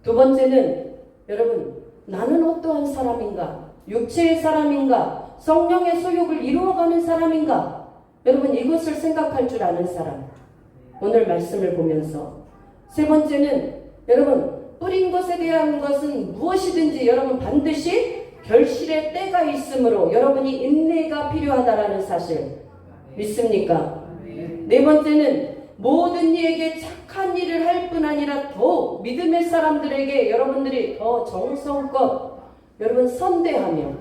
두 번째는 여러분 나는 어떠한 사람인가? 육체의 사람인가? 성령의 소욕을 이루어가는 사람인가? 여러분 이것을 생각할 줄 아는 사람. 오늘 말씀을 보면서 세 번째는 여러분 뿌린 것에 대한 것은 무엇이든지 여러분 반드시 결실의 때가 있으므로 여러분이 인내가 필요하다라는 사실 믿습니까? 네 번째는 모든 이에게 착한 착한 일을 할 뿐 아니라 더 믿음의 사람들에게 여러분들이 더 정성껏 여러분 선대하며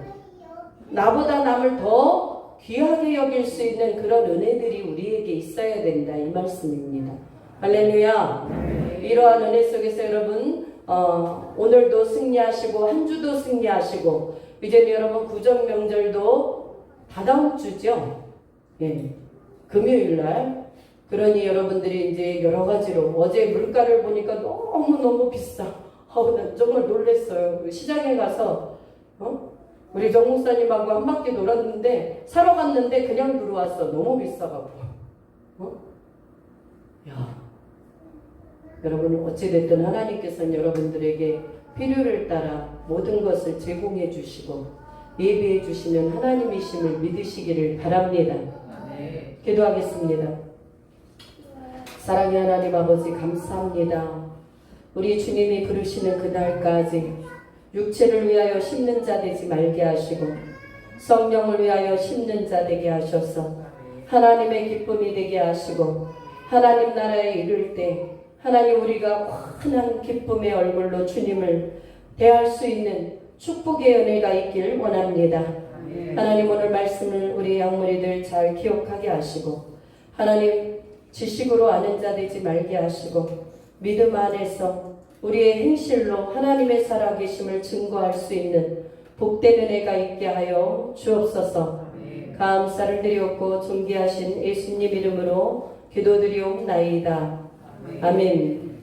나보다 남을 더 귀하게 여길 수 있는 그런 은혜들이 우리에게 있어야 된다 이 말씀입니다. 할렐루야. 이러한 은혜 속에서 여러분 오늘도 승리하시고 한 주도 승리하시고 이제는 여러분 구정 명절도 다다음 주죠. 예, 금요일날. 그러니 여러분들이 이제 여러 가지로 어제 물가를 보니까 너무너무 비싸. 난 정말 놀랐어요. 시장에 가서 우리 정 목사님하고 한 바퀴 놀았는데 사러 갔는데 그냥 들어왔어. 너무 비싸가지고. 야, 여러분 어찌됐든 하나님께서는 여러분들에게 필요를 따라 모든 것을 제공해 주시고 예비해 주시는 하나님이심을 믿으시기를 바랍니다. 기도하겠습니다. 사랑의 하나님 아버지 감사합니다. 우리 주님이 부르시는 그날까지 육체를 위하여 심는 자 되지 말게 하시고 성령을 위하여 심는 자 되게 하셔서 하나님의 기쁨이 되게 하시고 하나님 나라에 이를 때 하나님 우리가 환한 기쁨의 얼굴로 주님을 대할 수 있는 축복의 은혜가 있길 원합니다. 하나님 오늘 말씀을 우리 양무리들 잘 기억하게 하시고 하나님 지식으로 아는 자 되지 말게 하시고 믿음 안에서 우리의 행실로 하나님의 살아계심을 증거할 수 있는 복된 은혜가 있게 하여 주옵소서. 감사를 드리옵고 존귀하신 예수님 이름으로 기도드리옵나이다. 아멘.